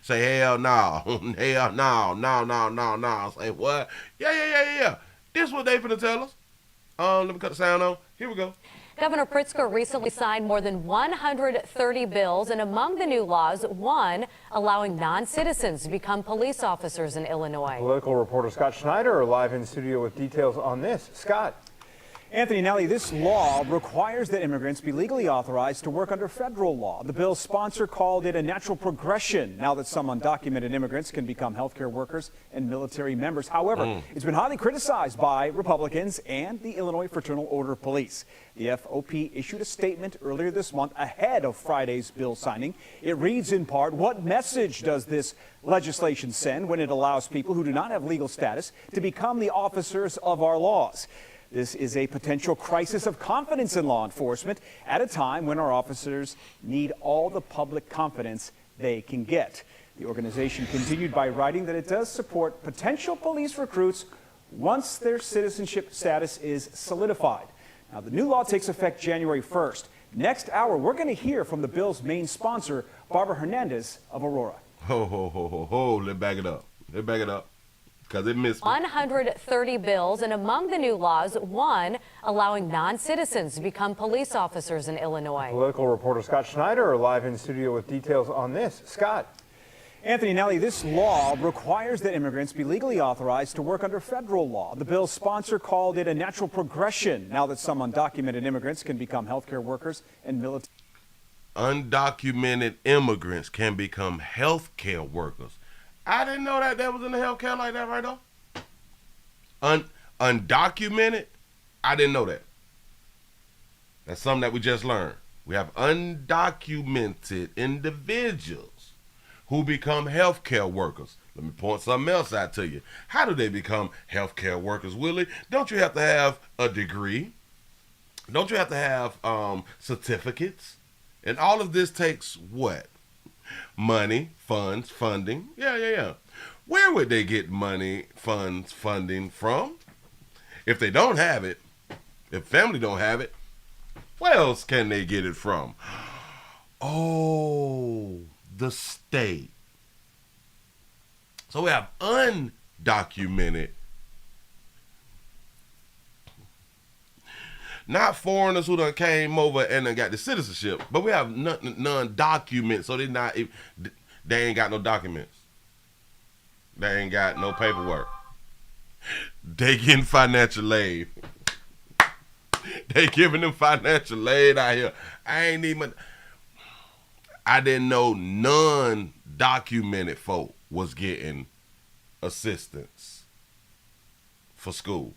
Say hell no, hell no. Say what? Yeah. This what they finna tell us. Let me cut the sound on. Here we go. Governor Pritzker recently signed more than 130 bills, and among the new laws, one allowing non-citizens to become police officers in Illinois. Political reporter Scott Schneider live in studio with details on this. Scott. Anthony Nelly, this law requires that immigrants be legally authorized to work under federal law. The bill's sponsor called it a natural progression now that some undocumented immigrants can become healthcare workers and military members. However, it's been highly criticized by Republicans and the Illinois Fraternal Order Police. The FOP issued a statement earlier this month ahead of Friday's bill signing. It reads in part, what message does this legislation send when it allows people who do not have legal status to become the officers of our laws? This is a potential crisis of confidence in law enforcement at a time when our officers need all the public confidence they can get. The organization continued by writing that it does support potential police recruits once their citizenship status is solidified. Now, the new law takes effect January 1st. Next hour, we're going to hear from the bill's main sponsor, Barbara Hernandez of Aurora. Let's back it up. Because it missed 130 bills, and among the new laws, one allowing non-citizens to become police officers in Illinois. Political reporter Scott Schneider live in studio with details on this. Scott. Anthony Nelly, this law requires that immigrants be legally authorized to work under federal law. The bill's sponsor called it a natural progression now that some undocumented immigrants can become healthcare workers and military. Undocumented immigrants can become healthcare workers. I didn't know that was in the healthcare like that right now. Undocumented? I didn't know that. That's something that we just learned. We have undocumented individuals who become healthcare workers. Let me point something else out to you. How do they become healthcare workers, Willie? Don't you have to have a degree? Don't you have to have certificates? And all of this takes what? Money, funds, funding. Yeah. where would they get funding from? If they don't have it, if family don't have it, where else can they get it from? Oh, the state. So we have undocumented, not foreigners who done came over and done got the citizenship, but we have non-documented, so they ain't got no documents. They ain't got no paperwork. They getting financial aid. They giving them financial aid out here. I didn't know non-documented folk was getting assistance for school.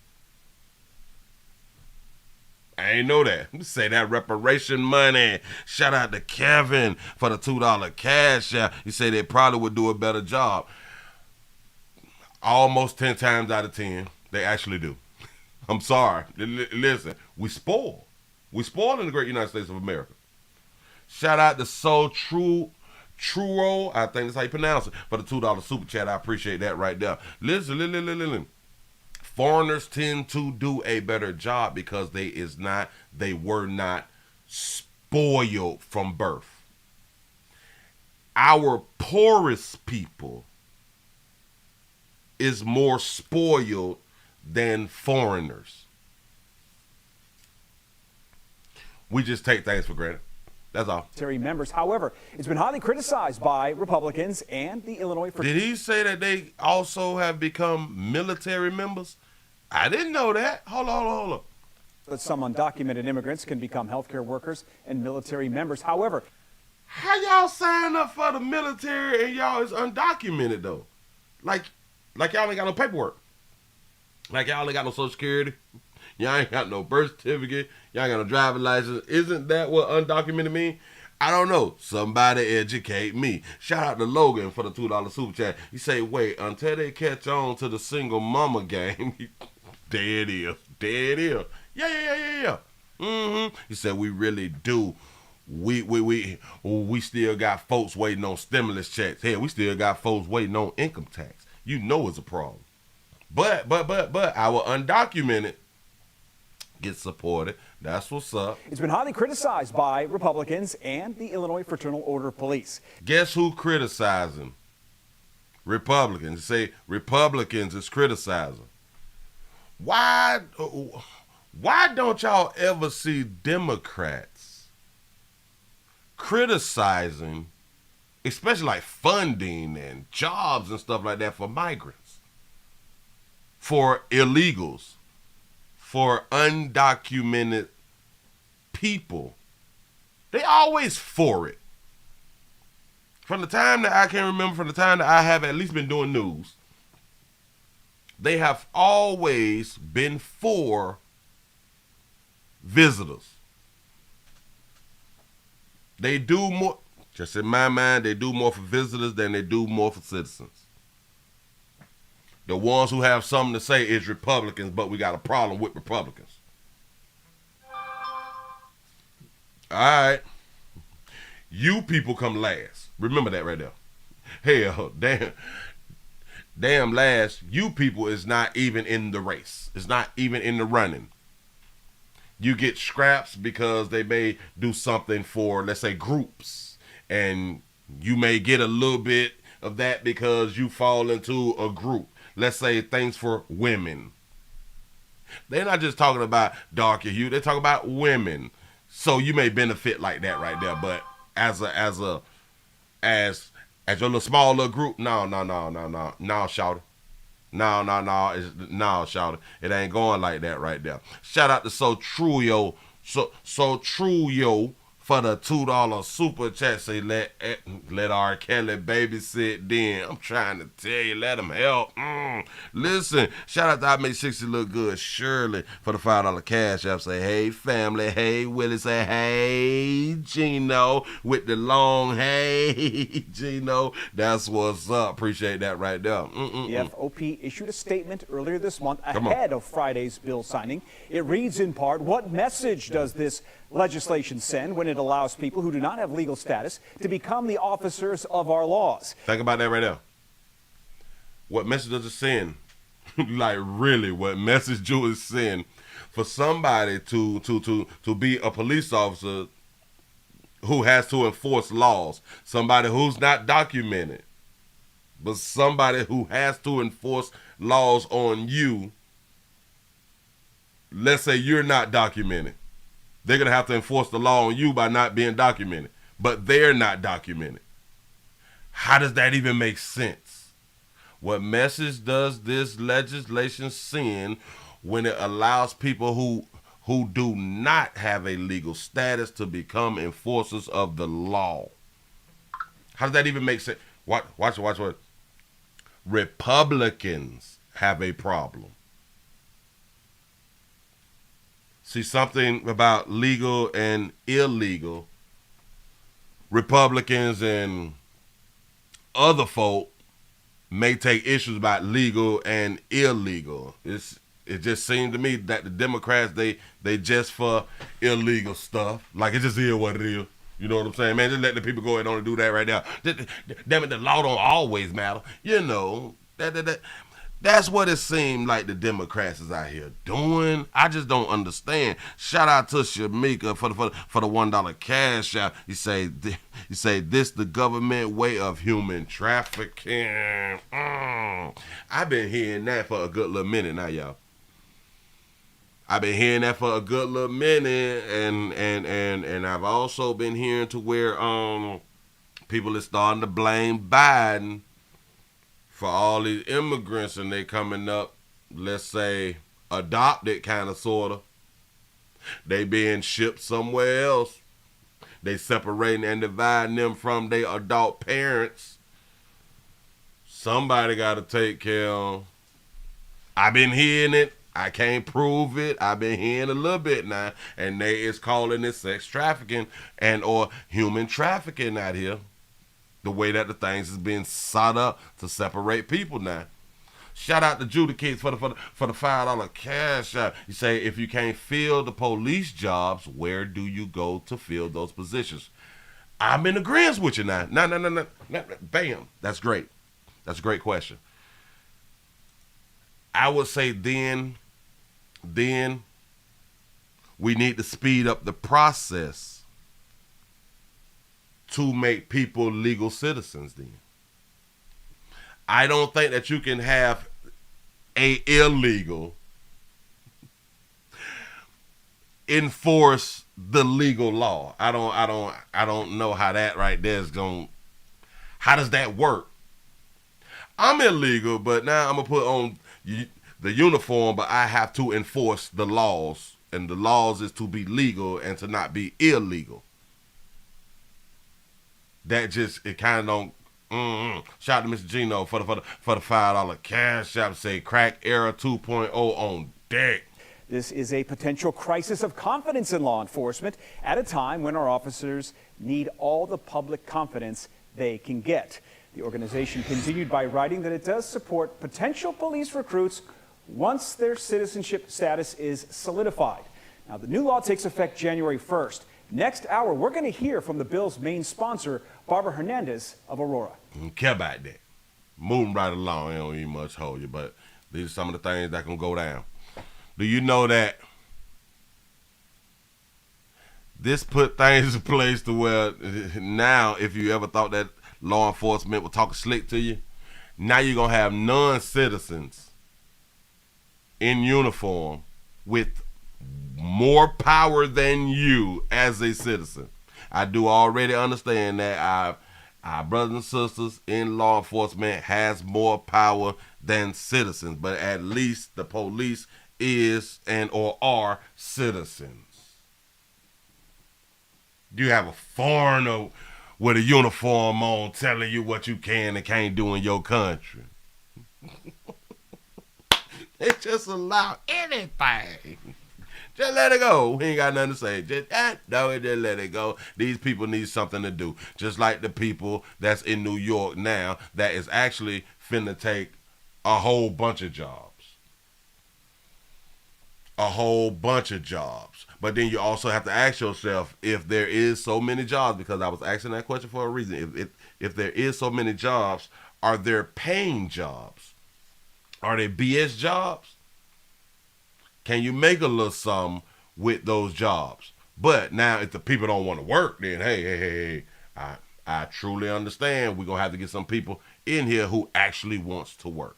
I ain't know that. Say that reparation money. Shout out to Kevin for the $2 cash out. He said they probably would do a better job. Almost 10 times out of 10, they actually do. I'm sorry. Listen, we spoil. We spoil in the great United States of America. Shout out to So Truro, I think that's how you pronounce it, for the $2 super chat. I appreciate that right there. Listen. Foreigners tend to do a better job because they were not spoiled from birth. Our poorest people is more spoiled than foreigners. We just take things for granted. That's all. Military members, however, it's been highly criticized by Republicans and the Illinois. Did he say that they also have become military members? I didn't know that. Hold on. That some undocumented immigrants can become healthcare workers and military members. However, how y'all sign up for the military and y'all is undocumented though? Like y'all ain't got no paperwork. Like y'all ain't got no Social Security. Y'all ain't got no birth certificate. Y'all ain't got no driving license. Isn't that what undocumented mean? I don't know. Somebody educate me. Shout out to Logan for the $2 super chat. He say, wait, until they catch on to the single mama game. There it is. Yeah. He said, we really do. We still got folks waiting on stimulus checks. Hell, we still got folks waiting on income tax. You know it's a problem. But our undocumented get supported. That's what's up. It's been highly criticized by Republicans and the Illinois Fraternal Order of Police. Guess who criticizing? Republicans. Say Republicans is criticizing. Why don't y'all ever see Democrats criticizing, especially like funding and jobs and stuff like that for migrants, for illegals, for undocumented people? They always for it. From the time that I can remember, from the time that I have at least been doing news, they have always been for visitors. They do more, just in my mind, they do more for visitors than they do more for citizens. The ones who have something to say is Republicans, but we got a problem with Republicans. All right. You people come last. Remember that right there. Hell, damn last, you people is not even in the race. It's not even in the running. You get scraps because they may do something for, let's say, groups. And you may get a little bit of that because you fall into a group. Let's say things for women. They're not just talking about darker hue. They're talking about women. So you may benefit like that right there. But as your little small little group, no, shout it. No, shout it. It ain't going like that right there. Shout out to So True Yo for the $2 super chat. Say let R. Kelly babysit then. I'm trying to tell you, let him help. Listen, shout out to I Make 60 Look Good. Shirley for the $5 cash app. Say hey family, hey Willie. Say hey Gino with the long hey Gino. That's what's up. Appreciate that right there. The FOP issued a statement earlier this month ahead of Friday's bill signing. It reads in part, what message does this legislation send when it allows people who do not have legal status to become the officers of our laws? Think about that right now. what message does it send? Like really, what message do it send for somebody to be a police officer who has to enforce laws? Somebody who's not documented, but somebody who has to enforce laws on you. Let's say you're not documented. They're going to have to enforce the law on you by not being documented, but they're not documented. How does that even make sense? What message does this legislation send when it allows people who do not have a legal status to become enforcers of the law? How does that even make sense? Watch what. Republicans have a problem. See, something about legal and illegal, Republicans and other folk may take issues about legal and illegal. It just seems to me that the Democrats, they just for illegal stuff. Like, it just is what it is. You know what I'm saying, man? Just let the people go ahead on and do that right now. Damn it, the law don't always matter. You know, that's what it seemed like the Democrats is out here doing. I just don't understand. Shout out to Shamika for the $1 cash out. You say this the government way of human trafficking. I've been hearing that for a good little minute now, y'all. I've been hearing that for a good little minute, and I've also been hearing to where people are starting to blame Biden for all these immigrants, and they coming up, let's say, adopted kind of, sort of. They being shipped somewhere else. They separating and dividing them from their adult parents. Somebody got to take care of them. I've been hearing it. I can't prove it. I've been hearing a little bit now, and they is calling it sex trafficking and or human trafficking out here. The way that the things is being set up to separate people now. Shout out to Judah Kids for the $5 cash out. You say, if you can't fill the police jobs, where do you go to fill those positions? I'm in agreement with you now. No. Bam. That's great. That's a great question. I would say then we need to speed up the process to make people legal citizens then. I don't think that you can have a illegal enforce the legal law. I don't know how that right there is going. How does that work? I'm illegal, but now I'm gonna put on the uniform, but I have to enforce the laws, and the laws is to be legal and to not be illegal. That just, it kind of don't. Shout out to Mr. Gino for the $5 cash app. Say crack era 2.0 on deck. This is a potential crisis of confidence in law enforcement at a time when our officers need all the public confidence they can get. The organization continued by writing that it does support potential police recruits once their citizenship status is solidified. Now, the new law takes effect January 1st. Next hour, we're going to hear from the bill's main sponsor, Barbara Hernandez of Aurora. Don't care about that. Moving right along, I don't even much hold you, but these are some of the things that can go down. Do you know that this put things in place to where now, if you ever thought that law enforcement would talk slick to you, now you're going to have non-citizens in uniform with more power than you as a citizen. I do already understand that our brothers and sisters in law enforcement has more power than citizens, but at least the police is and or are citizens. You have a foreigner with a uniform on telling you what you can and can't do in your country. They just allow anything. Just let it go. We ain't got nothing to say. Just let it go. These people need something to do. Just like the people that's in New York now that is actually finna take a whole bunch of jobs. A whole bunch of jobs. But then you also have to ask yourself, if there is so many jobs, because I was asking that question for a reason. If there is so many jobs, are there paying jobs? Are they BS jobs? Can you make a little something with those jobs? But now if the people don't want to work, then hey, I truly understand. We're going to have to get some people in here who actually wants to work.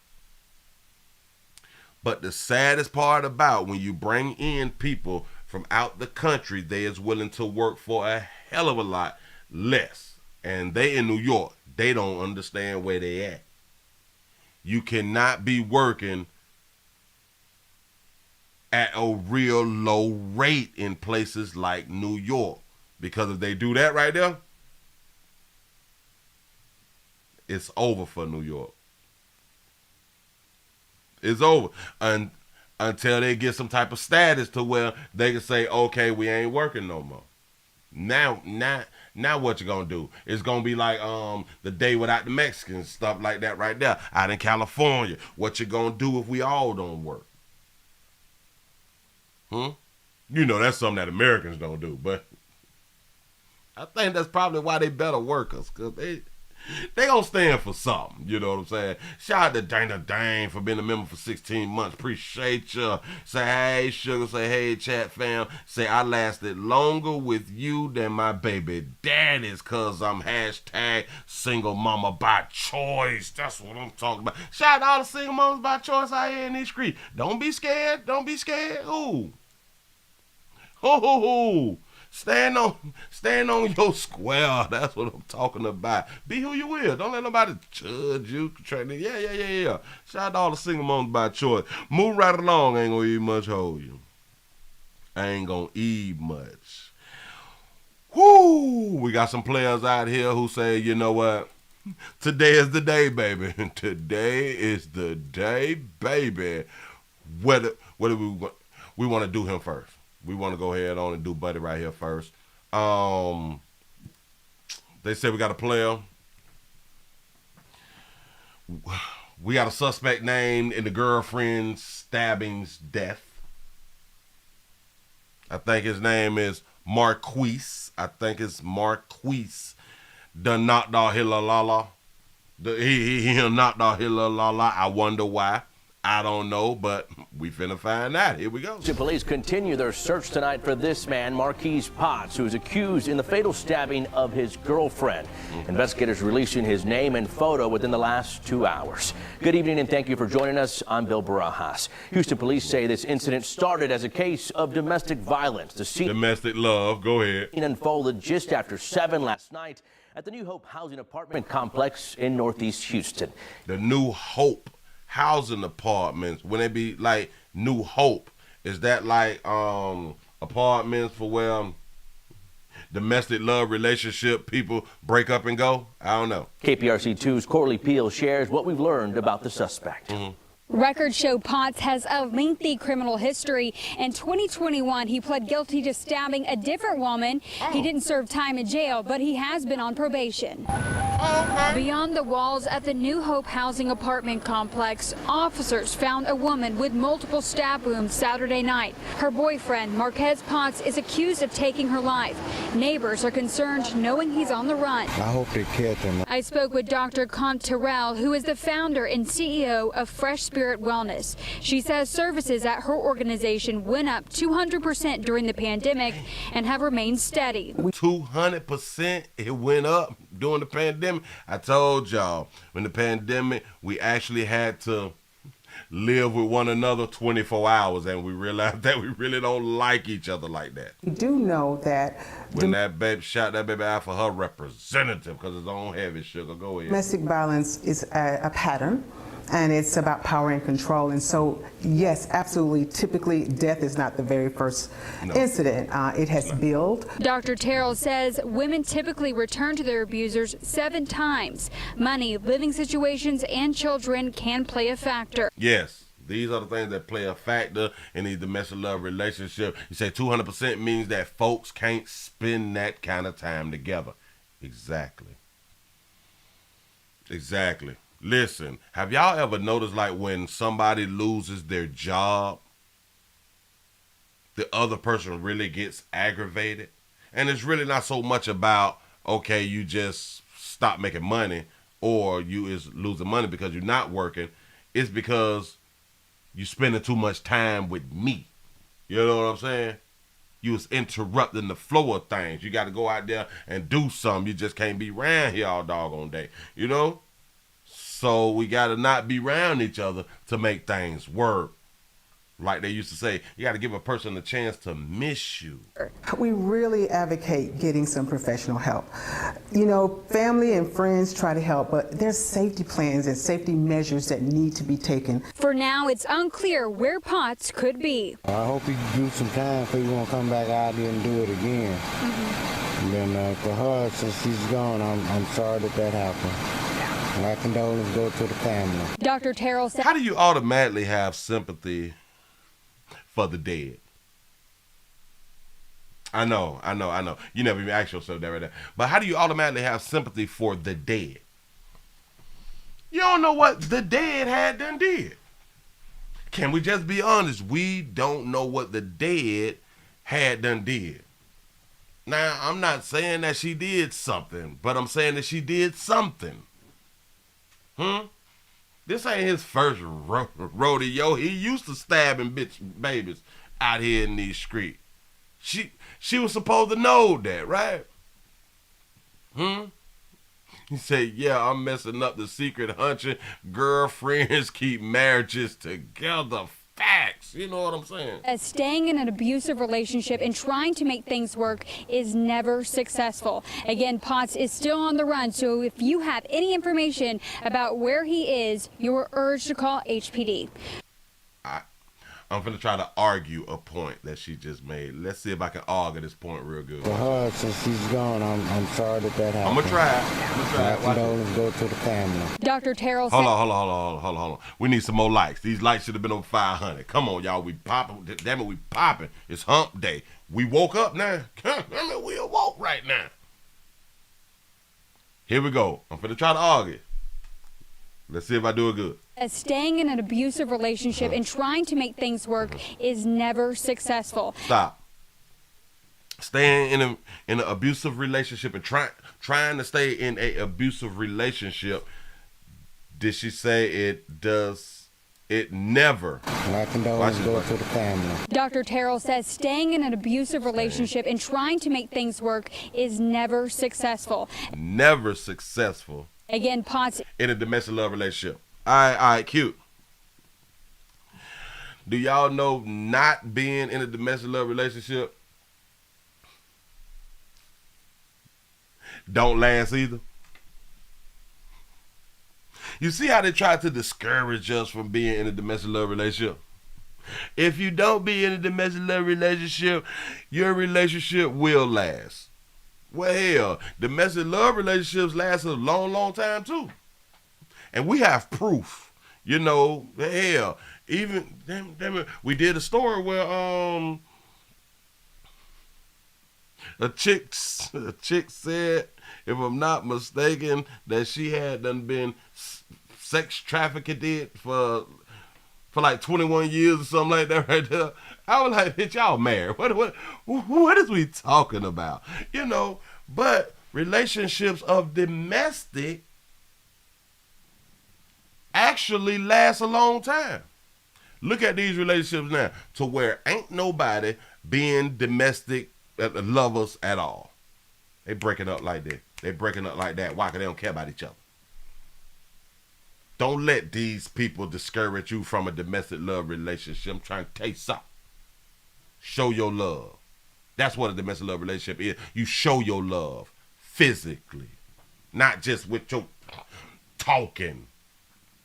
But the saddest part about when you bring in people from out the country, they is willing to work for a hell of a lot less. And they in New York, they don't understand where they at. You cannot be working at a real low rate in places like New York. Because if they do that right there, it's over for New York. It's over until they get some type of status to where they can say, okay, we ain't working no more. Now what you gonna do? It's gonna be like the day without the Mexicans, stuff like that right there out in California. What you gonna do if we all don't work? You know, that's something that Americans don't do, but I think that's probably why they better workers, because they gonna stand for something, you know what I'm saying? Shout out to Dana Dane for being a member for 16 months. Appreciate you. Say, hey, sugar. Say, hey, chat fam. Say, I lasted longer with you than my baby daddies, because I'm hashtag single mama by choice. That's what I'm talking about. Shout out to all the single mamas by choice out here in these streets. Don't be scared. Don't be scared. Ooh. Ho. Stand on your square. That's what I'm talking about. Be who you will. Don't let nobody judge you. Yeah. Shout out to all the single moms by choice. Move right along. I ain't gonna eat much, hold you. I ain't gonna eat much. Whoo! We got some players out here who say, you know what? Today is the day, baby. Today is the day, baby. What do we want to do him first? We want to go ahead on and do Buddy right here first. They said we got a player. We got a suspect named in the girlfriend's stabbing's death. I think his name is Marquise. Done knocked off Hilalala. He knocked off Hilalala. I wonder why. I don't know, but we finna find out. Here we go. Police continue their search tonight for this man, Marquise Potts, who is accused in the fatal stabbing of his girlfriend. Investigators releasing his name and photo within the last 2 hours. Good evening and thank you for joining us. I'm Bill Barajas. Houston police say this incident started as a case of domestic violence. The scene domestic love. Go ahead. Unfolded just after 7 last night at the New Hope housing apartment complex in Northeast Houston. The New Hope housing apartments, when they be like New Hope, is that like apartments for where domestic love relationship people break up and go? I don't know. KPRC2's Corley Peel shares what we've learned about the suspect. Records show Potts has a lengthy criminal history. In 2021, he pled guilty to stabbing a different woman. He didn't serve time in jail, but he has been on probation. Beyond the walls at the New Hope housing apartment complex, officers found a woman with multiple stab wounds Saturday night. Her boyfriend, Marquez Potts, is accused of taking her life. Neighbors are concerned knowing he's on the run. I hope they catch him. I spoke with Dr. Kant Terrell, who is the founder and CEO of Fresh Spirit Wellness. She says services at her organization went up 200% during the pandemic and have remained steady. 200% it went up during the pandemic. I told y'all, when the pandemic, we actually had to live with one another 24 hours, and we realized that we really don't like each other like that. We do know that when that baby shot that baby out for her representative because it's on heavy sugar. Go ahead. Domestic violence is a pattern, and it's about power and control. And so, yes, absolutely, typically death is not the very first incident. It has built. Dr. Terrell says women typically return to their abusers 7 times. Money, living situations, and children can play a factor. Yes. These are the things that play a factor in these domestic love relationship. You say 200% means that folks can't spend that kind of time together. Exactly. Listen, have y'all ever noticed like when somebody loses their job, the other person really gets aggravated? And it's really not so much about, okay, you just stop making money or you is losing money because you're not working. it's because you spending too much time with me. You know what I'm saying? You was interrupting the flow of things. You got to go out there and do something. You just can't be around here all doggone day. You know? So we got to not be around each other to make things work. Like they used to say, you got to give a person a chance to miss you. We really advocate getting some professional help. You know, family and friends try to help, but there's safety plans and safety measures that need to be taken. For now, it's unclear where Potts could be. I hope he do some time so he won't come back out there and do it again. And then for her, since she's gone, I'm sorry that happened. My condolences go to the family. Dr. Terrell said, how do you automatically have sympathy for the dead? I know. You never even asked yourself that right there. But how do you automatically have sympathy for the dead? You don't know what the dead had done did. Can we just be honest? We don't know what the dead had done did. Now, I'm not saying that she did something, but I'm saying that she did something. This ain't his first rodeo. He used to stabbing babies out here in these streets. She was supposed to know that, right? He said, yeah, I'm messing up the secret hunching. Girlfriends keep marriages together. Facts. You know what I'm saying? As staying in an abusive relationship and trying to make things work is never successful. Again, Potts is still on the run, so if you have any information about where he is, you are urged to call HPD. I'm going to try to argue a point that she just made. Let's see if I can argue this point real good. For her, since she's gone, I'm sorry that happened. I'm going to try. My condolences go to the family. Dr. Terrell said, Hold on. We need some more likes. These likes should have been over 500. Come on, y'all. We popping. Damn it, we popping. It's hump day. We woke up now. We awoke right now. Here we go. I'm going to try to argue. Let's see if I do it good. As staying in an abusive relationship and trying to make things work is never successful. Stop. Staying in an abusive relationship and trying to stay in a abusive relationship. Did she say it does? It never. My condolences go to the family. Dr. Terrell says staying in an abusive relationship and trying to make things work is never successful. Never successful. Again, Potts in a domestic love relationship. All right, cute. Do y'all know not being in a domestic love relationship don't last either? You see how they try to discourage us from being in a domestic love relationship? If you don't be in a domestic love relationship, your relationship will last. Well, hell, domestic love relationships last a long, long time too. And we have proof. You know, hell, even, damn it, we did a story where a chick said, if I'm not mistaken, that she had done been sex trafficked for like 21 years or something like that right there. I was like, bitch, y'all married. What is we talking about? You know, but relationships of domestic actually last a long time. Look at these relationships now to where ain't nobody being domestic lovers at all. They breaking up like that. They breaking up like that. Why? Because they don't care about each other. Don't let these people discourage you from a domestic love relationship. I'm trying to tell you something. Show your love. That's what a domestic love relationship is. You show your love physically, not just with your talking.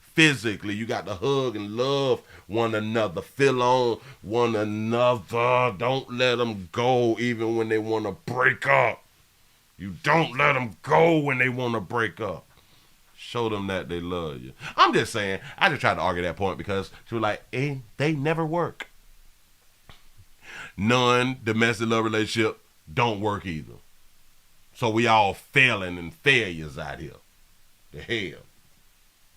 Physically, you got to hug and love one another, feel on one another. Don't let them go even when they want to break up. You don't let them go when they want to break up. Show them that they love you. I'm just saying, I just tried to argue that point because she was like, they never work. Non-domestic love relationship don't work either. So we all failing and failures out here. The hell.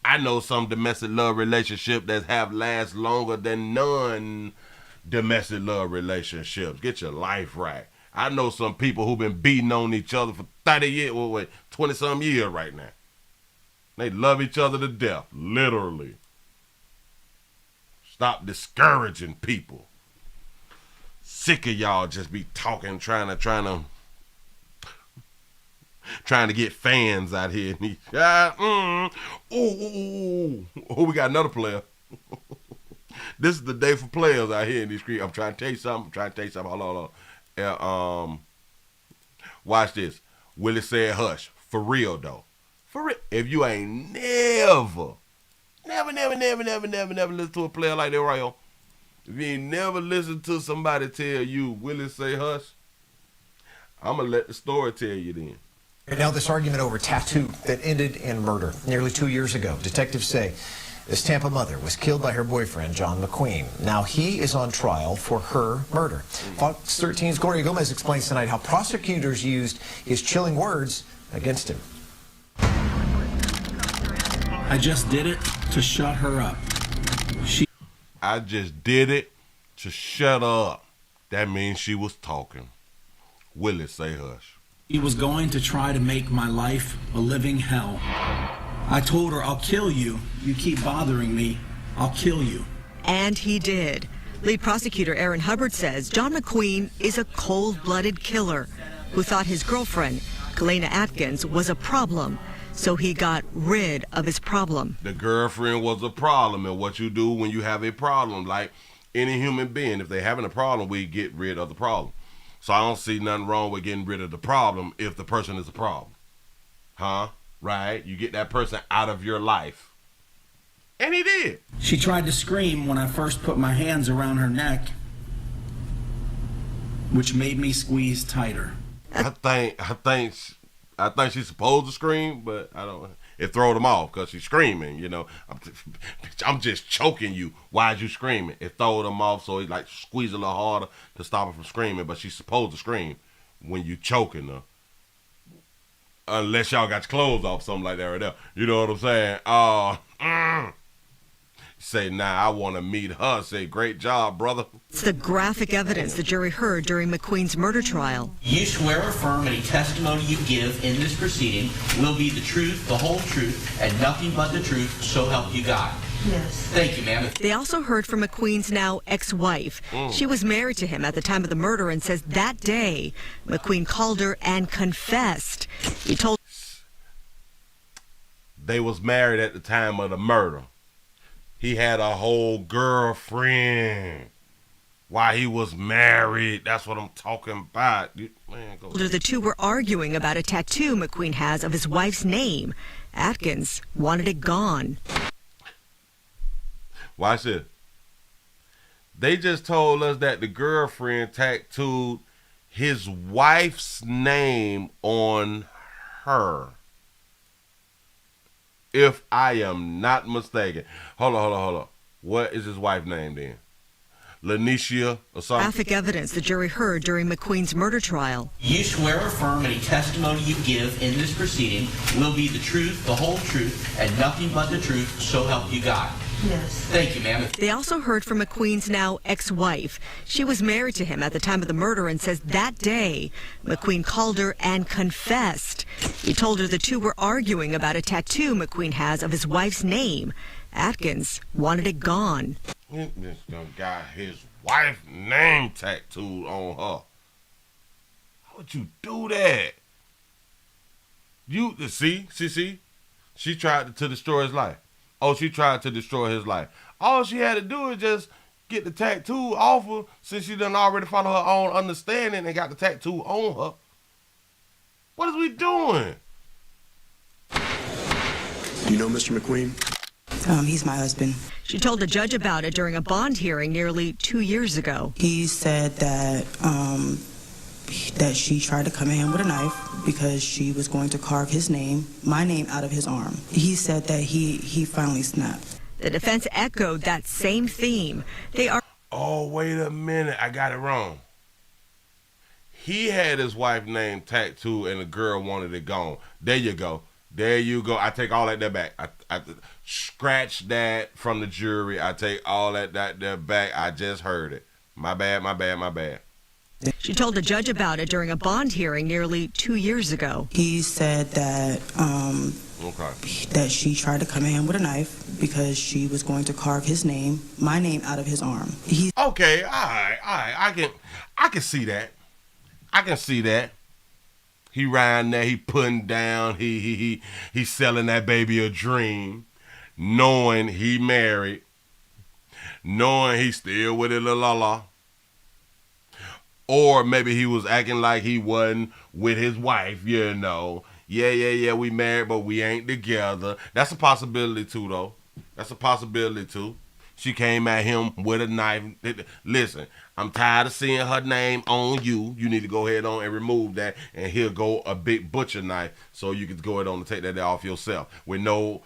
I know some domestic love relationship that have last longer than non-domestic love relationships. Get your life right. I know some people who've been beating on each other for 30 years, 20-some years right now. They love each other to death, literally. Stop discouraging people. Sick of y'all just be talking, trying to get fans out here. Oh, we got another player. This is the day for players out here in these streets. I'm trying to tell you something. Hold on. Watch this. Willie said hush. For real, though. For real. If you ain't never listen to a player like that, right? If you ain't never listened to somebody tell you, Willie say hush, I'm going to let the story tell you then. And now this argument over tattoo that ended in murder nearly 2 years ago. Detectives say this Tampa mother was killed by her boyfriend, John McQueen. Now he is on trial for her murder. Fox 13's Gloria Gomez explains tonight how prosecutors used his chilling words against him. I just did it to shut her up. I just did it to shut her up. That means she was talking. Willie say hush. He was going to try to make my life a living hell. I told her, I'll kill you. You keep bothering me. I'll kill you. And he did. Lead prosecutor Aaron Hubbard says John McQueen is a cold-blooded killer who thought his girlfriend, Kalena Atkins, was a problem. So he got rid of his problem. The girlfriend was a problem, and what you do when you have a problem, like any human being, if they're having a problem, we get rid of the problem. So I don't see nothing wrong with getting rid of the problem if the person is a problem. Huh? Right? You get that person out of your life. And he did. She tried to scream when I first put my hands around her neck, which made me squeeze tighter. I think she's supposed to scream, but I don't. It throw them off because she's screaming. You know, I'm just choking you. Why'd you screaming? It throw them off, so he like squeeze a little harder to stop her from screaming. But she's supposed to scream when you choking her, unless y'all got your clothes off, something like that right there. You know what I'm saying? Say, I want to meet her. Say, great job, brother. It's the graphic evidence the jury heard during McQueen's murder trial. You swear or affirm any testimony you give in this proceeding will be the truth, the whole truth, and nothing but the truth, so help you God. Yes. Thank you, ma'am. They also heard from McQueen's now ex-wife. She was married to him at the time of the murder and says that day McQueen called her and confessed. He told they was married at the time of the murder. He had a whole girlfriend while he was married. That's what I'm talking about. Man, the two were arguing about a tattoo McQueen has of his wife's name. Atkins wanted it gone. Watch this. They just told us that the girlfriend tattooed his wife's name on her. If I am not mistaken. Hold on. What is his wife's name then? Lanisha or something? Graphic evidence the jury heard during McQueen's murder trial. You swear or affirm any testimony you give in this proceeding will be the truth, the whole truth, and nothing but the truth, so help you God. Yes. Thank you, ma'am. They also heard from McQueen's now ex-wife. She was married to him at the time of the murder and says that day McQueen called her and confessed. He told her the two were arguing about a tattoo McQueen has of his wife's name. Atkins wanted it gone. He just done got his wife's name tattooed on her. How would you do that? You see? She tried to destroy his life. Oh, she tried to destroy his life. All she had to do is just get the tattoo off her, since she done already follow her own understanding and got the tattoo on her. What is we doing? You know Mr. McQueen? He's my husband. She told a judge about it during a bond hearing nearly 2 years ago. He said that she tried to come at him with a knife because she was going to carve my name out of his arm. He said that he finally snapped. The defense echoed that same theme. Oh, wait a minute. I got it wrong. He had his wife's name tattooed and the girl wanted it gone. There you go. I take all that back. I scratch that from the jury. I take all that back. I just heard it. My bad. She told a judge about it during a bond hearing nearly 2 years ago. He said that Okay. That she tried to come at him with a knife because she was going to carve his name, my name, out of his arm. Okay, all right. I can see that. I can see that. He riding there, he putting down, he selling that baby a dream, knowing he married, knowing he still with it, la. Or maybe he was acting like he wasn't with his wife, you know. Yeah, we married, but we ain't together. That's a possibility too, though. That's a possibility too. She came at him with a knife. Listen, I'm tired of seeing her name on you. You need to go ahead on and remove that, and here go a big butcher knife so you can go ahead on and take that off yourself. With no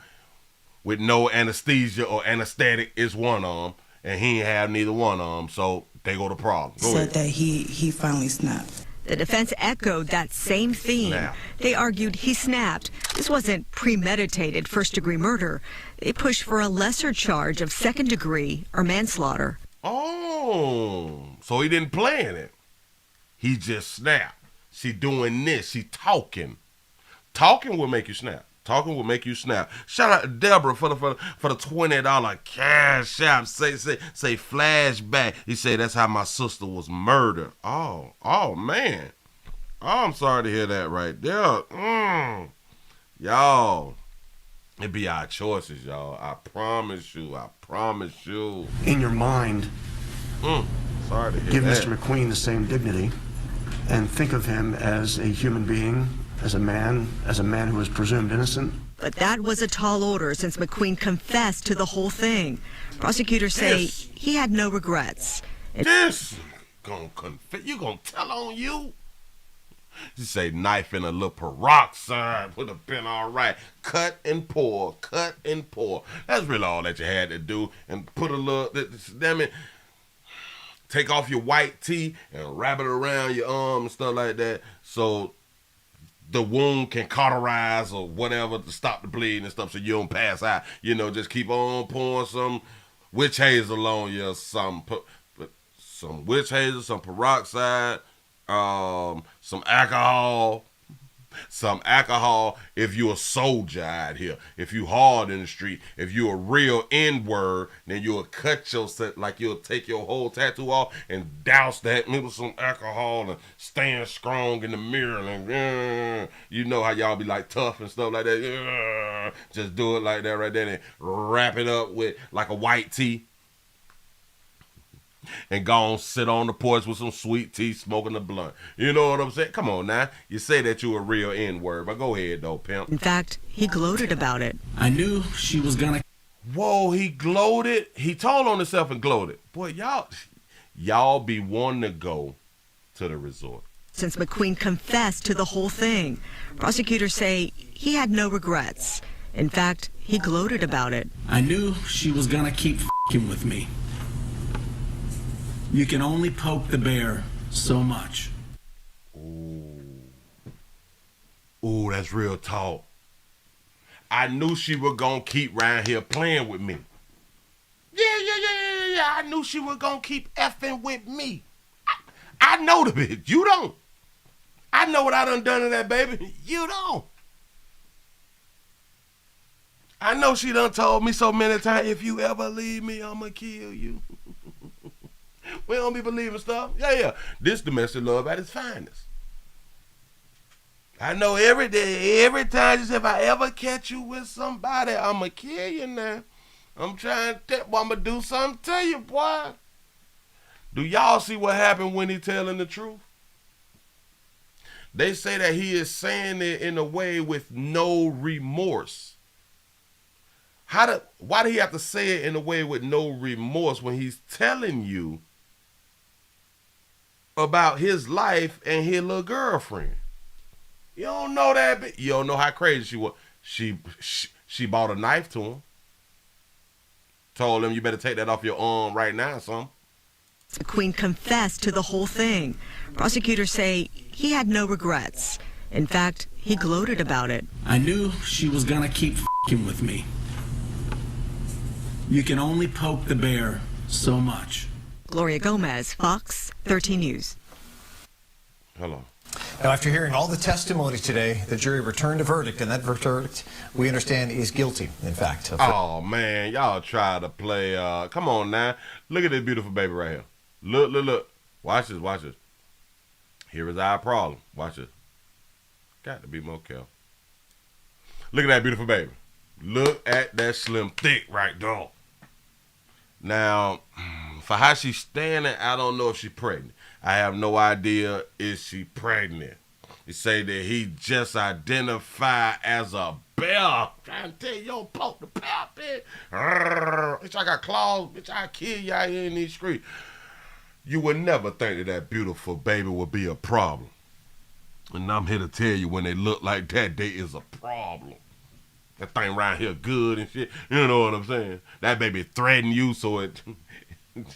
anesthesia or anesthetic, it's one arm, and he ain't have neither one arm, so they go to problem. Go said ahead. that he finally snapped. The defense echoed that same theme. They argued he snapped. This wasn't premeditated first-degree murder. They pushed for a lesser charge of second-degree or manslaughter. Oh, so he didn't plan it. He just snapped. She doing this. She talking. Talking will make you snap. Talking will make you snap. Shout out to Deborah for the $20 cash app. Say flashback. He said that's how my sister was murdered. Oh man. Oh, I'm sorry to hear that right there. Y'all, it be our choices, y'all. I promise you. In your mind, sorry to hear give that. Mr. McQueen the same dignity and think of him as a human being, as a man who is presumed innocent. But that was a tall order since McQueen confessed to the whole thing. Prosecutors say he had no regrets. This gonna confess? You gonna tell on you? You say knife in a little peroxide, put a pin all right. Cut and pour. That's really all that you had to do. And put a little, damn it, take off your white tee and wrap it around your arm and stuff like that. So the wound can cauterize or whatever to stop the bleeding and stuff so you don't pass out. You know, just keep on pouring some witch hazel on you or something. Put some witch hazel, some peroxide, some alcohol. If you're a soldier out here, if you hard in the street, if you're a real N-word, then you'll cut yourself, like you'll take your whole tattoo off and douse that with some alcohol and stand strong in the mirror and you know how y'all be like tough and stuff like that. Just do it like that right there and wrap it up with like a white tee. And go on, sit on the porch with some sweet tea, smoking a blunt. You know what I'm saying? Come on now. You say that you a real N-word, but go ahead though, pimp. In fact, he gloated about it. I knew she was gonna. Whoa, he gloated. He told on himself and gloated. Boy, y'all be wanting to go to the resort. Since McQueen confessed to the whole thing, prosecutors say he had no regrets. In fact, he gloated about it. I knew she was gonna keep f***ing with me. You can only poke the bear so much. Ooh, that's real talk. I knew she was gonna keep around here playing with me. Yeah. I knew she was gonna keep effing with me. I know the bitch. You don't. I know what I done to that baby. You don't. I know she done told me so many times, if you ever leave me, I'ma kill you. We don't be believing stuff. Yeah. This domestic love at its finest. I know every day, every time, just if I ever catch you with somebody, I'ma kill you now. I'm trying to tell, I'ma do something to you, boy. Do y'all see what happened when he telling the truth? They say that he is saying it in a way with no remorse. Why do he have to say it in a way with no remorse when he's telling you about his life and his little girlfriend? You don't know that. You don't know how crazy she was. She bought a knife to him. Told him, you better take that off your arm right now, son. McQueen confessed to the whole thing. Prosecutors say he had no regrets. In fact, he gloated about it. I knew she was gonna keep f***ing with me. You can only poke the bear so much. Gloria Gomez, Fox 13 News. Hello. Now, after hearing all the testimony today, the jury returned a verdict, and that verdict, we understand, is guilty, in fact. Oh, man, y'all try to play. Come on now. Look at this beautiful baby right here. Look, look, look. Watch this, watch this. Here is our problem. Watch this. Got to be more careful. Look at that beautiful baby. Look at that slim thick right there. Now, for how she's standing, I don't know if she's pregnant. I have no idea if she's pregnant. He say that he just identified as a bear. I'm trying to tell you, don't poke the bear, bitch. Bitch, I got claws. Bitch, I kill you out here in these streets. You would never think that that beautiful baby would be a problem. And I'm here to tell you, when they look like that, they is a problem. That thing around here good and shit. You know what I'm saying? That baby threaten you, so it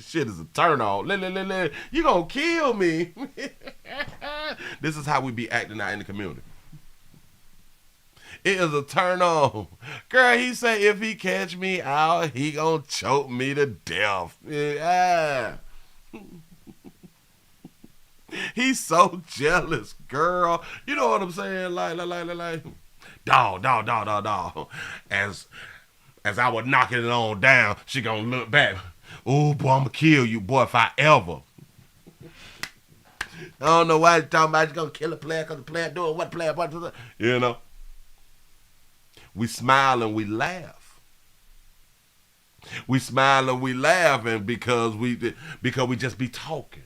shit is a turn off. You gonna kill me. This is how we be acting out in the community. It is a turn on. Girl, he say if he catch me out, he gonna choke me to death. Yeah. He's so jealous, girl. You know what I'm saying? Like. Dog. As I was knocking it on down, she gonna look back. Oh, boy, I'm gonna kill you, boy, if I ever. I don't know why you're talking about you gonna kill a player because the player doing what player, what. You know? We smile and we laugh. We smile and we laughing because we just be talking.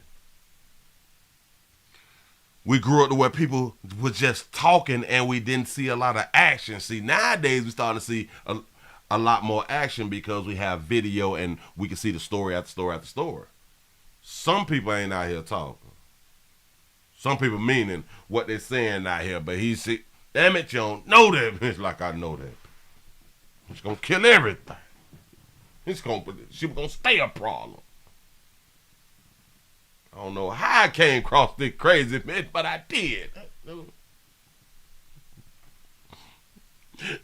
We grew up to where people were just talking and we didn't see a lot of action. See, nowadays we starting to see a lot more action because we have video and we can see the story after story after story. Some people ain't out here talking. Some people meaning what they're saying out here, but he see, damn it, you don't know that. It's like, I know that. It's gonna kill everything. She was gonna stay a problem. I don't know how I came across this crazy bitch, but I did.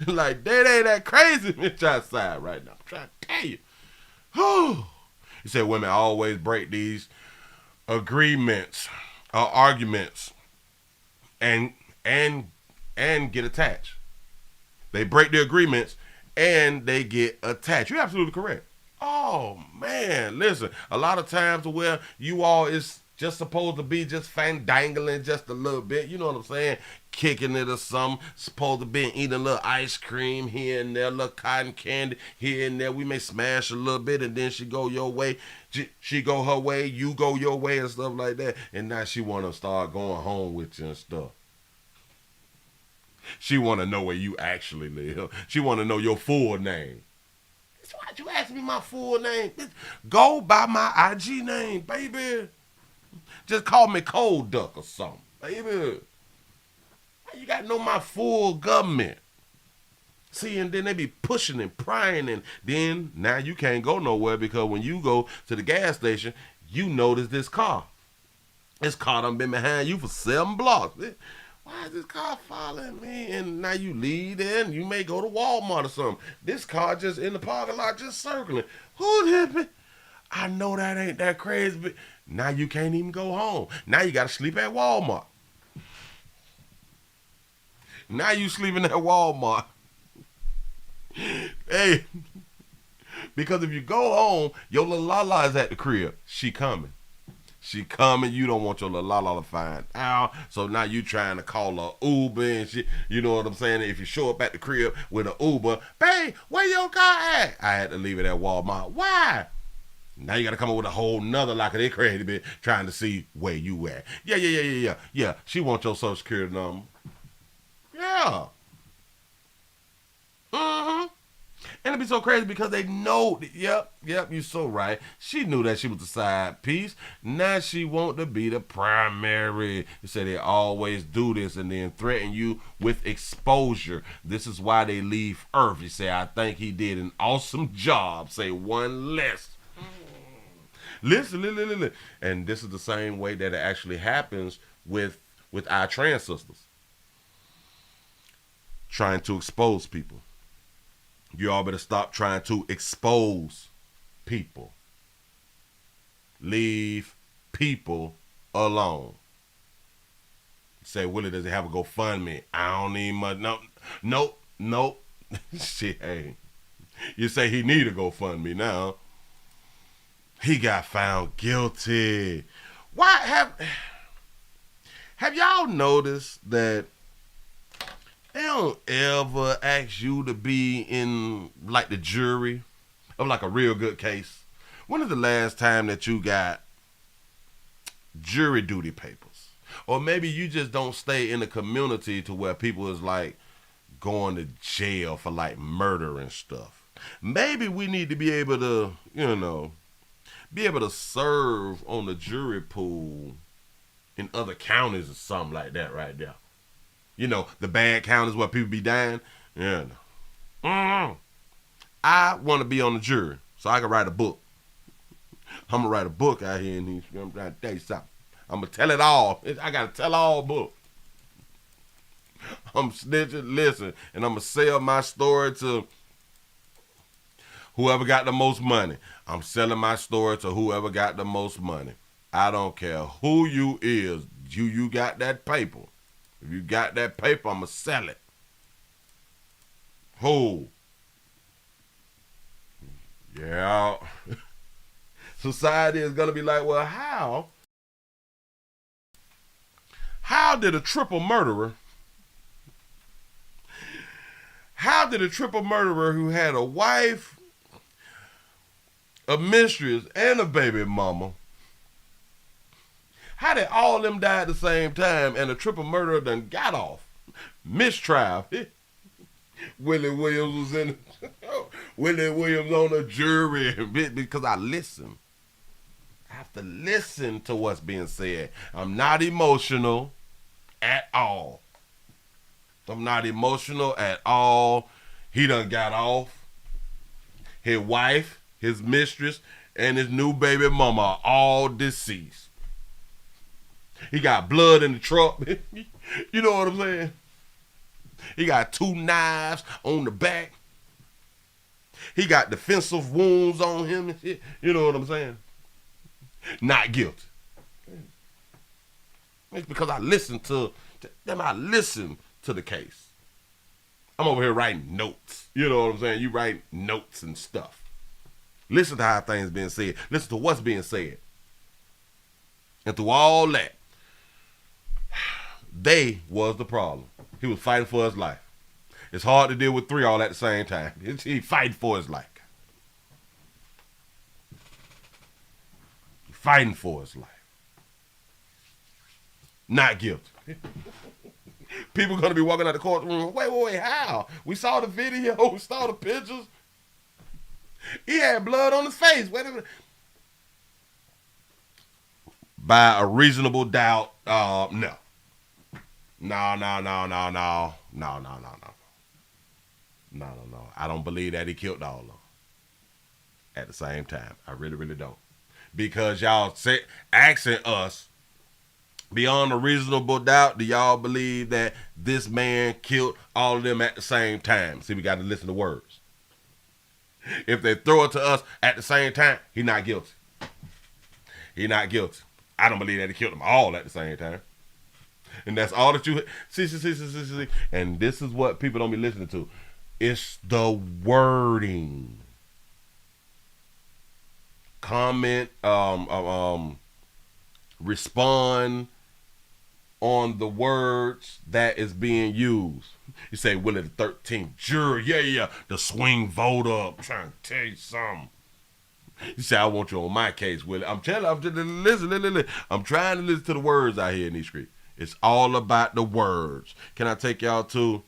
Like, that ain't that crazy bitch outside right now. I'm trying to tell you. He said women always break these agreements or arguments and get attached. They break the agreements and they get attached. You're absolutely correct. Oh, man, listen, a lot of times where you all is just supposed to be just fandangling just a little bit, you know what I'm saying, kicking it or something, supposed to be eating a little ice cream here and there, a little cotton candy here and there. We may smash a little bit and then she go your way, she go her way, you go your way and stuff like that, and now she want to start going home with you and stuff. She want to know where you actually live. She want to know your full name. Why'd you ask me my full name? Go by my IG name, baby. Just call me Cold Duck or something, baby. Why you gotta know my full government? See, and then they be pushing and prying, and then now you can't go nowhere because when you go to the gas station, you notice this car. This car done been behind you for 7 blocks. Why is this car following me? And now you leave there and you may go to Walmart or something. This car just in the parking lot just circling. Who hit me? I know that ain't that crazy, but now you can't even go home. Now you got to sleep at Walmart. Now you sleeping at Walmart. Hey, because if you go home, your little Lala is at the crib. She coming. She coming, you don't want your little Lala to find out. So now you trying to call her Uber and shit. You know what I'm saying? If you show up at the crib with an Uber, babe, where your car at? I had to leave it at Walmart. Why? Now you got to come up with a whole nother like they crazy bit trying to see where you at. Yeah. She wants your social security number. Yeah. Mm-hmm. And it'd be so crazy because they know, yep, you're so right. She knew that she was the side piece. Now she want to be the primary. They say they always do this and then threaten you with exposure. This is why they leave Earth. You say, I think he did an awesome job. Say one less. Listen. And this is the same way that it actually happens with our trans sisters. Trying to expose people. You all better stop trying to expose people. Leave people alone. Say, Willie, does he have a GoFundMe? I don't need much. Nope. Shit, hey. You say he need a GoFundMe now. He got found guilty. Why have y'all noticed that they don't ever ask you to be in like the jury of like a real good case? When is the last time that you got jury duty papers? Or maybe you just don't stay in the community to where people is like going to jail for like murder and stuff. Maybe we need to be able to, be able to serve on the jury pool in other counties or something like that right there. The bad counties where people be dying. Yeah. I want to be on the jury so I can write a book. I'm going to write a book out here in these. I'm trying to tell you something. I'm going to tell it all. I got to tell all book. I'm snitching, listen, and I'm going to sell my story to whoever got the most money. I'm selling my story to whoever got the most money. I don't care who you is. You got that paper. If you got that paper, I'm going to sell it. Who? Yeah. Society is going to be like, well, how did a triple murderer who had a wife, a mistress, and a baby mama, how did all of them die at the same time and a triple murderer done got off? Mistrial. Willie Williams was Willie Williams on the jury because I listen. I have to listen to what's being said. I'm not emotional at all. I'm not emotional at all. He done got off. His wife, his mistress, and his new baby mama are all deceased. He got blood in the truck. You know what I'm saying? He got 2 knives on the back. He got defensive wounds on him and shit. You know what I'm saying? Not guilty. It's because I listened to the case. I'm over here writing notes. You know what I'm saying? You write notes and stuff. Listen to how things being said. Listen to what's being said. And through all that, they was the problem. He was fighting for his life. It's hard to deal with 3 all at the same time. He fighting for his life. Fighting for his life. Not guilty. People gonna be walking out the courtroom. Wait, how? We saw the video, we saw the pictures. He had blood on his face. Wait a minute. By a reasonable doubt, no. No. I don't believe that he killed all of them. At the same time, I really don't. Because y'all asking us, beyond a reasonable doubt, do y'all believe that this man killed all of them at the same time? See, we got to listen to words. If they throw it to us at the same time, he not guilty. He not guilty. I don't believe that he killed them all at the same time. And that's all that you see. And this is what people don't be listening to. It's the wording. Comment, respond on the words that is being used. You say, Willie the 13th juror, yeah, the swing voter. I'm trying to tell you something. You say, I want you on my case, Willie. Listen. I'm trying to listen to the words out here in these streets. It's all about the words. Can I take y'all to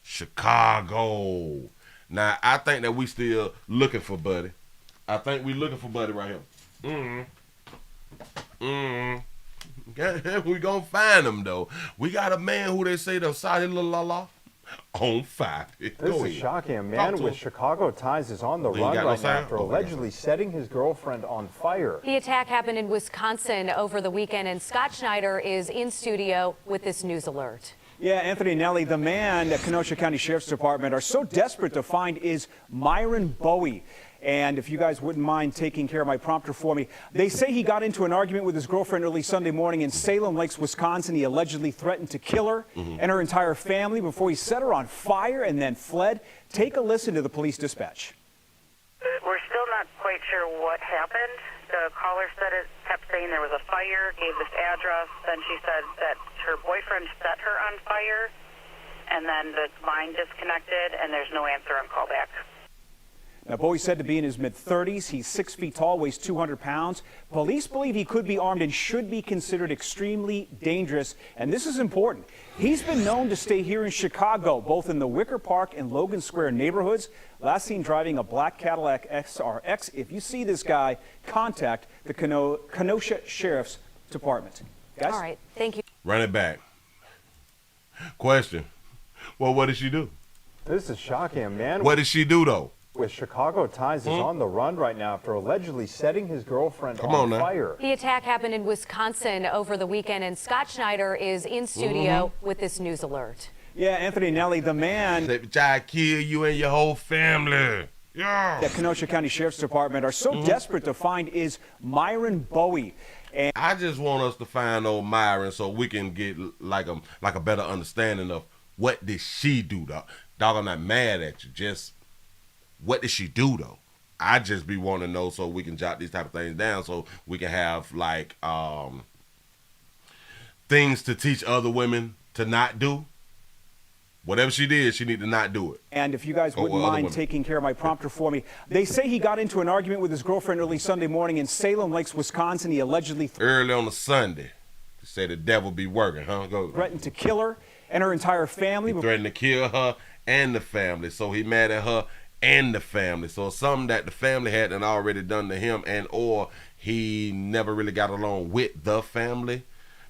Chicago? Now, I think that we still looking for Buddy. I think we looking for Buddy right here. We gonna find him though. We got a man who they say the Saudi la on fire. This is shocking. A man with Chicago ties is on the run right now after allegedly setting his girlfriend on fire. The attack happened in Wisconsin over the weekend, and Scott Schneider is in studio with this news alert. Yeah, Anthony Nelly, the man that Kenosha County Sheriff's Department are so desperate to find is Myron Bowie. And if you guys wouldn't mind taking care of my prompter for me, they say he got into an argument with his girlfriend early Sunday morning in Salem Lakes, Wisconsin. He allegedly threatened to kill her and her entire family before he set her on fire and then fled. Take a listen to the police dispatch. We're still not quite sure what happened. The caller said it kept saying there was a fire, gave this address. Then she said that her boyfriend set her on fire, and then the line disconnected, and there's no answer on callback. Now, Bowie said to be in his mid-30s. He's 6 feet tall, weighs 200 pounds. Police believe he could be armed and should be considered extremely dangerous. And this is important. He's been known to stay here in Chicago, both in the Wicker Park and Logan Square neighborhoods. Last seen driving a black Cadillac SRX. If you see this guy, contact the Kenosha Sheriff's Department. Guys? All right, thank you. Run it back. Question. Well, what did she do? This is shocking. A man What did she do, though? with Chicago ties is on the run right now after allegedly setting his girlfriend on fire. The attack happened in Wisconsin over the weekend, and Scott Schneider is in studio with this news alert. Yeah, Anthony Nelly, the man that tried to kill you and your whole family. Yeah. The Kenosha County Sheriff's Department are so desperate to find is Myron Bowie. And I just want us to find old Myron so we can get like a better understanding of what did she do, dog. Dog, I'm not mad at you. Just what did she do, though? I just be wanting to know so we can jot these type of things down so we can have like things to teach other women to not do. Whatever she did, she need to not do it. And if you guys wouldn't mind taking care of my prompter for me, they say he got into an argument with his girlfriend early Sunday morning in Salem Lakes, Wisconsin. He allegedly early on a Sunday. They say the devil be working, huh? Go. Threatened to kill her and her entire family. He threatened to kill her and the family. So he mad at her and the family. So something that the family had already done to him, and or he never really got along with the family.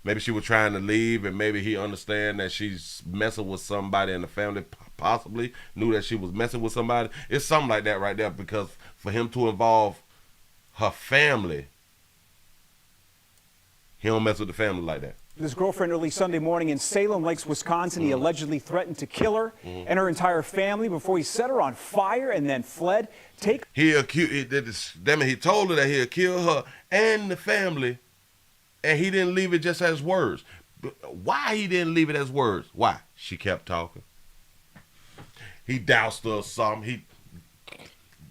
Maybe she was trying to leave, and maybe he understand that she's messing with somebody, and the family possibly knew that she was messing with somebody. It's something like that right there, because for him to involve her family, he don't mess with the family like that. His girlfriend early Sunday morning in Salem Lakes, Wisconsin. He allegedly threatened to kill her and her entire family before he set her on fire and then fled. He told her that he'd kill her and the family, and he didn't leave it just as words. Why he didn't leave it as words? Why? She kept talking. He doused her something. He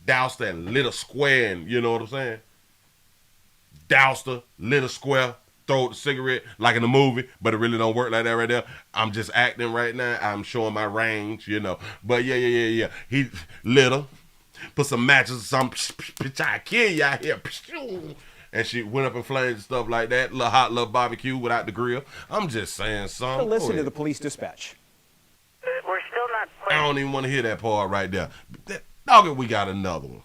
doused her and lit a square, and you know what I'm saying? Doused her, lit a square, throw the cigarette like in the movie, but it really don't work like that right there. I'm just acting right now. I'm showing my range, you know. But yeah. He lit her, put some matches or something, try to kill you out here. And she went up in flames and stuff like that. Little hot little barbecue without the grill. I'm just saying something. Listen to the police dispatch. We're still not quite. I don't even want to hear that part right there. Dog, we got another one.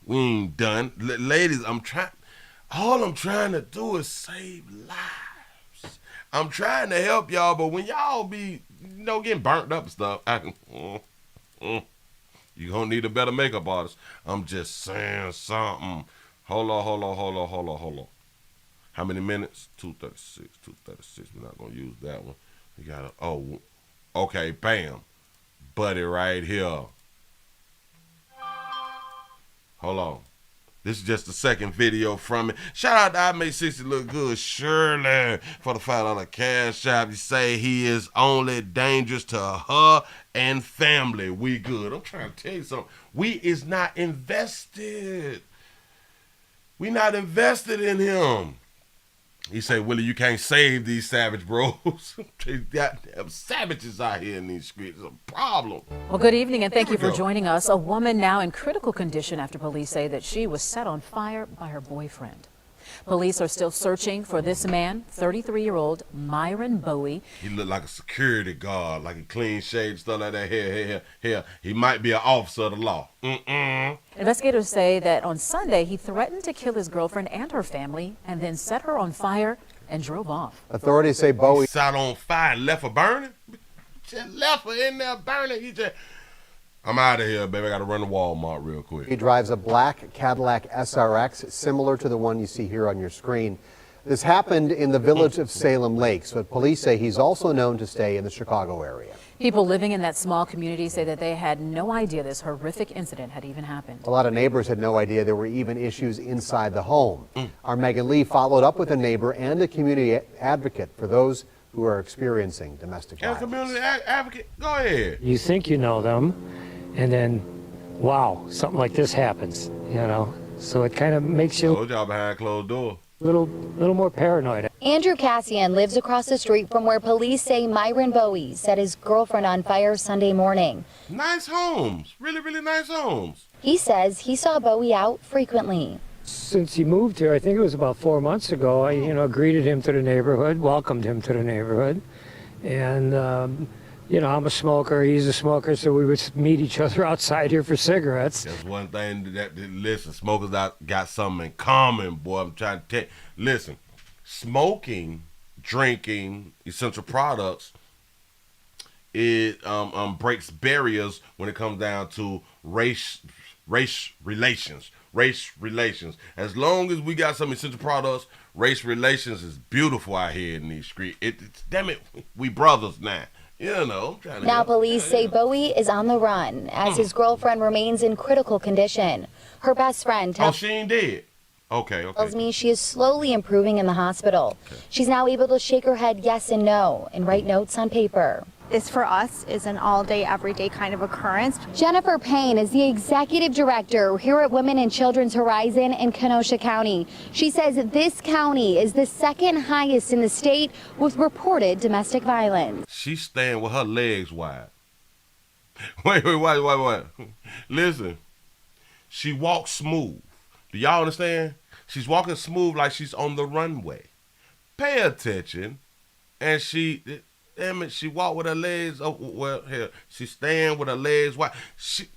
We ain't done. Ladies, all I'm trying to do is save lives. I'm trying to help y'all, but when y'all be, getting burnt up and stuff, you gonna need a better makeup artist. I'm just saying something. Hold on. How many minutes? 2:36. We're not gonna use that one. We gotta. Oh, okay. Bam, buddy, right here. Hold on. This is just the second video from it. Shout out to I Make 60 Look Good, Shirley, for the $5 cash app. You say he is only dangerous to her and family. We good. I'm trying to tell you something. We is not invested. We not invested in him. He say, Willie, you can't save these savage bros. They got savages out here in these streets. It's a problem. Well, good evening, and thank you for joining us. A woman now in critical condition after police say that she was set on fire by her boyfriend. Police are still searching for this man, 33-year-old Myron Bowie. He looked like a security guard, like a clean shave, stuff like that. Here. He might be an officer of the law. Investigators say that on Sunday, he threatened to kill his girlfriend and her family and then set her on fire and drove off. Authorities say Bowie sat on fire and left her burning? Just left her in there burning. I'm out of here, baby. I got to run to Walmart real quick. He drives a black Cadillac SRX, similar to the one you see here on your screen. This happened in the village of Salem Lakes, but police say he's also known to stay in the Chicago area. People living in that small community say that they had no idea this horrific incident had even happened. A lot of neighbors had no idea there were even issues inside the home. Our Megan Lee followed up with a neighbor and a community advocate for those who are experiencing domestic violence. Community advocate, go ahead. You think you know them, and then, wow, something like this happens, you know? So it kind of makes you Told y'all behind closed door. a little more paranoid. Andrew Cassian lives across the street from where police say Myron Bowie set his girlfriend on fire Sunday morning. Nice homes, really, really nice homes. He says he saw Bowie out frequently. Since he moved here, I think it was about 4 months ago, I, greeted him to the neighborhood, welcomed him to the neighborhood. And, I'm a smoker, he's a smoker, so we would meet each other outside here for cigarettes. That's one thing that listen, smokers got something in common, boy. I'm trying to tell you. Listen, smoking, drinking, essential products, it breaks barriers when it comes down to race relations. As long as we got some essential products, race relations is beautiful out here in these streets. Damn it, we brothers now. Now police say Bowie is on the run as his girlfriend remains in critical condition. Her best friend tells she ain't dead. Okay. tells me she is slowly improving in the hospital. She's now able to shake her head yes and no and write notes on paper. This for us is an all-day, everyday kind of occurrence. Jennifer Payne is the executive director here at Women and Children's Horizon in Kenosha County. She says this county is the second highest in the state with reported domestic violence. She's staying with her legs wide. Wait. Listen, she walks smooth. Do y'all understand? She's walking smooth like she's on the runway. Pay attention. And she walked with her legs. She's staying with her legs wide. She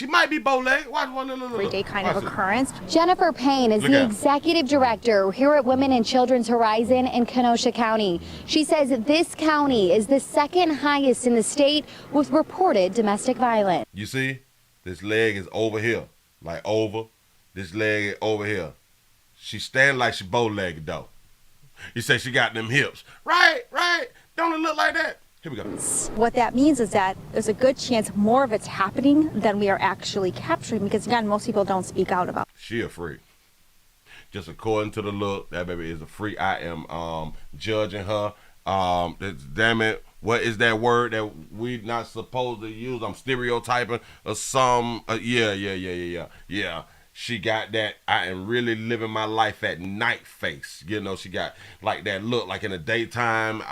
might be bow-legged. Watch. Everyday kind of occurrence. Jennifer Payne is the executive director here at Women and Children's Horizon in Kenosha County. She says this county is the second highest in the state with reported domestic violence. You see, this leg is over here, like over. This leg is over here. She's standing like she bow-legged though. You say she got them hips. Right. Don't it look like that? Here we go. What that means is that there's a good chance more of it's happening than we are actually capturing because, again, most people don't speak out about it. She a freak. Just according to the look, that baby is a freak. I am judging her. Damn it. What is that word that we not supposed to use? I'm stereotyping or some. Yeah. She got that I am really living my life at night face. She got like that look like in the daytime.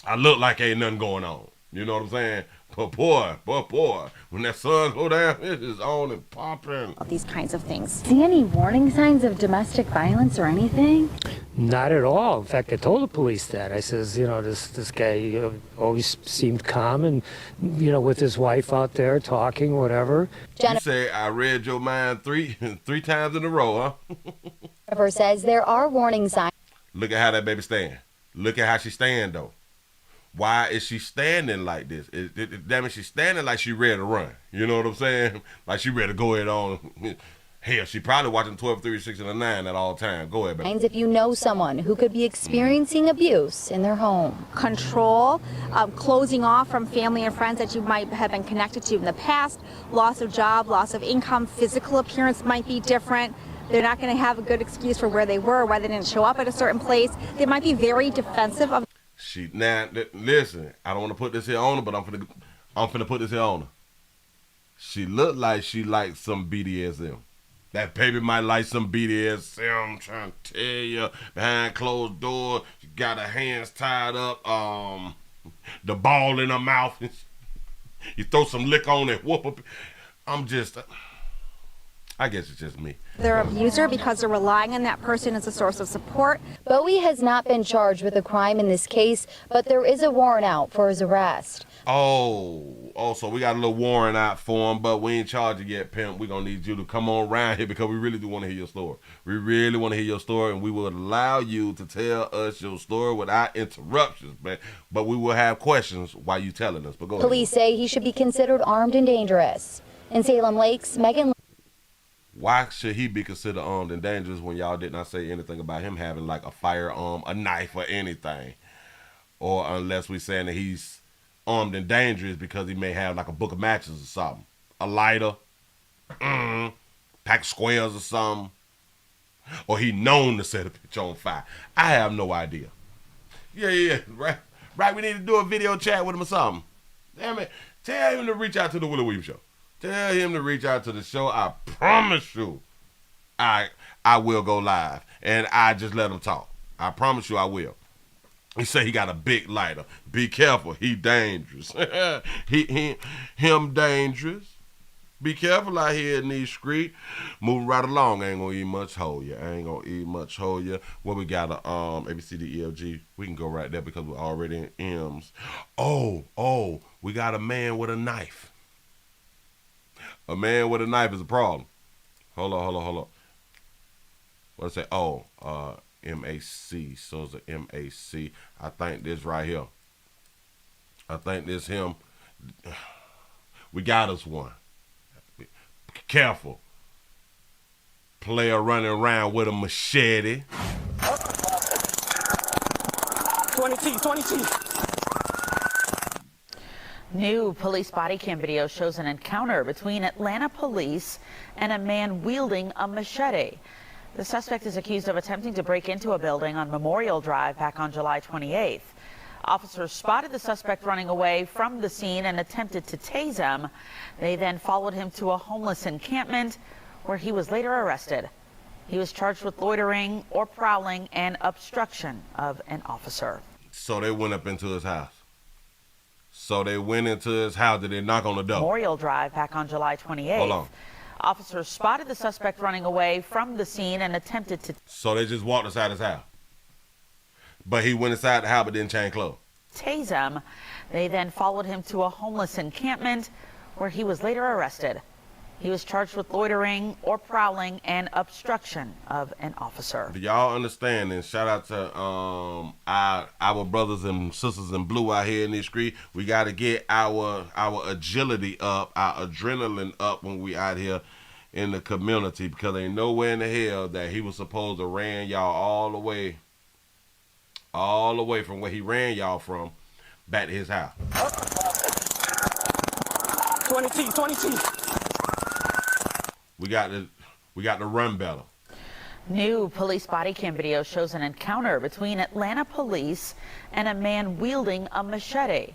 I look like ain't nothing going on. You know what I'm saying? But boy, when that sun go down, it is on and popping. These kinds of things. See any warning signs of domestic violence or anything? Not at all. In fact, I told the police that. I says, this guy always seemed calm and, with his wife out there talking, whatever. You say I read your mind three times in a row, huh? Jennifer says there are warning signs. Look at how that baby stand. Look at how she stand, though. Why is she standing like this? Damn it, she's standing like she ready to run. You know what I'm saying? Like she ready to go ahead on. Hell, she probably watching 12, 3, 6, and 9 at all times. Go ahead, baby. If you know someone who could be experiencing abuse in their home. Control, closing off from family and friends that you might have been connected to in the past, loss of job, loss of income, physical appearance might be different. They're not going to have a good excuse for where they were, why they didn't show up at a certain place. They might be very defensive of. Listen, I don't want to put this here on her, but I'm finna put this here on her. She looked like she liked some BDSM. That baby might like some BDSM, I'm trying to tell you. Behind closed door, she got her hands tied up, the ball in her mouth. You throw some lick on it, whoop up. I guess it's just me. They're an abuser because they're relying on that person as a source of support. Bowie has not been charged with a crime in this case, but there is a warrant out for his arrest. So we got a little warrant out for him, but we ain't charged you yet, pimp. We're going to need you to come on around here because we really do want to hear your story. We really want to hear your story, and we will allow you to tell us your story without interruptions, man. But we will have questions while you telling us. But go ahead. Police say he should be considered armed and dangerous. In Salem Lakes, Megan. Why should he be considered armed and dangerous when y'all did not say anything about him having like a firearm, a knife, or anything? Or unless we're saying that he's armed and dangerous because he may have like a book of matches or something, a lighter, pack of squares or something, or he known to set a bitch on fire. I have no idea. Yeah, right. We need to do a video chat with him or something. Damn it. Tell him to reach out to the Willie Williams Show. Tell him to reach out to the show. I promise you, I will go live. And I just let him talk. I promise you I will. He say he got a big lighter. Be careful. He dangerous. Him dangerous. Be careful out here in these streets. Moving right along. Ain't gonna eat much hold ya. What we got? A A, B, C, D, E, F, G. We can go right there because we're already in M's. Oh, we got a man with a knife. A man with a knife is a problem. Hold on. What's that? M-A-C. So it's a M-A-C. I think this right here. I think this him. We got us one. Careful. Player running around with a machete. 20 T. New police body cam video shows an encounter between Atlanta police and a man wielding a machete. The suspect is accused of attempting to break into a building on Memorial Drive back on July 28th. Officers spotted the suspect running away from the scene and attempted to tase him. They then followed him to a homeless encampment where he was later arrested. He was charged with loitering or prowling and obstruction of an officer. So they went up into his house. Did they knock on the door? Memorial Drive back on July 28th. Hold on. Officers spotted the suspect running away from the scene and attempted to... So they just walked inside his house. But he went inside the house but didn't change clothes. ...tase him. They then followed him to a homeless encampment where he was later arrested. He was charged with loitering or prowling and obstruction of an officer. Do y'all understand? And shout out to our brothers and sisters in blue out here in this street. We got to get our agility up, our adrenaline up when we out here in the community, because ain't nowhere in the hell that he was supposed to ran y'all all the way from where he ran y'all from back to his house. 20 T. We got to run better. New police body cam video shows an encounter between Atlanta police and a man wielding a machete.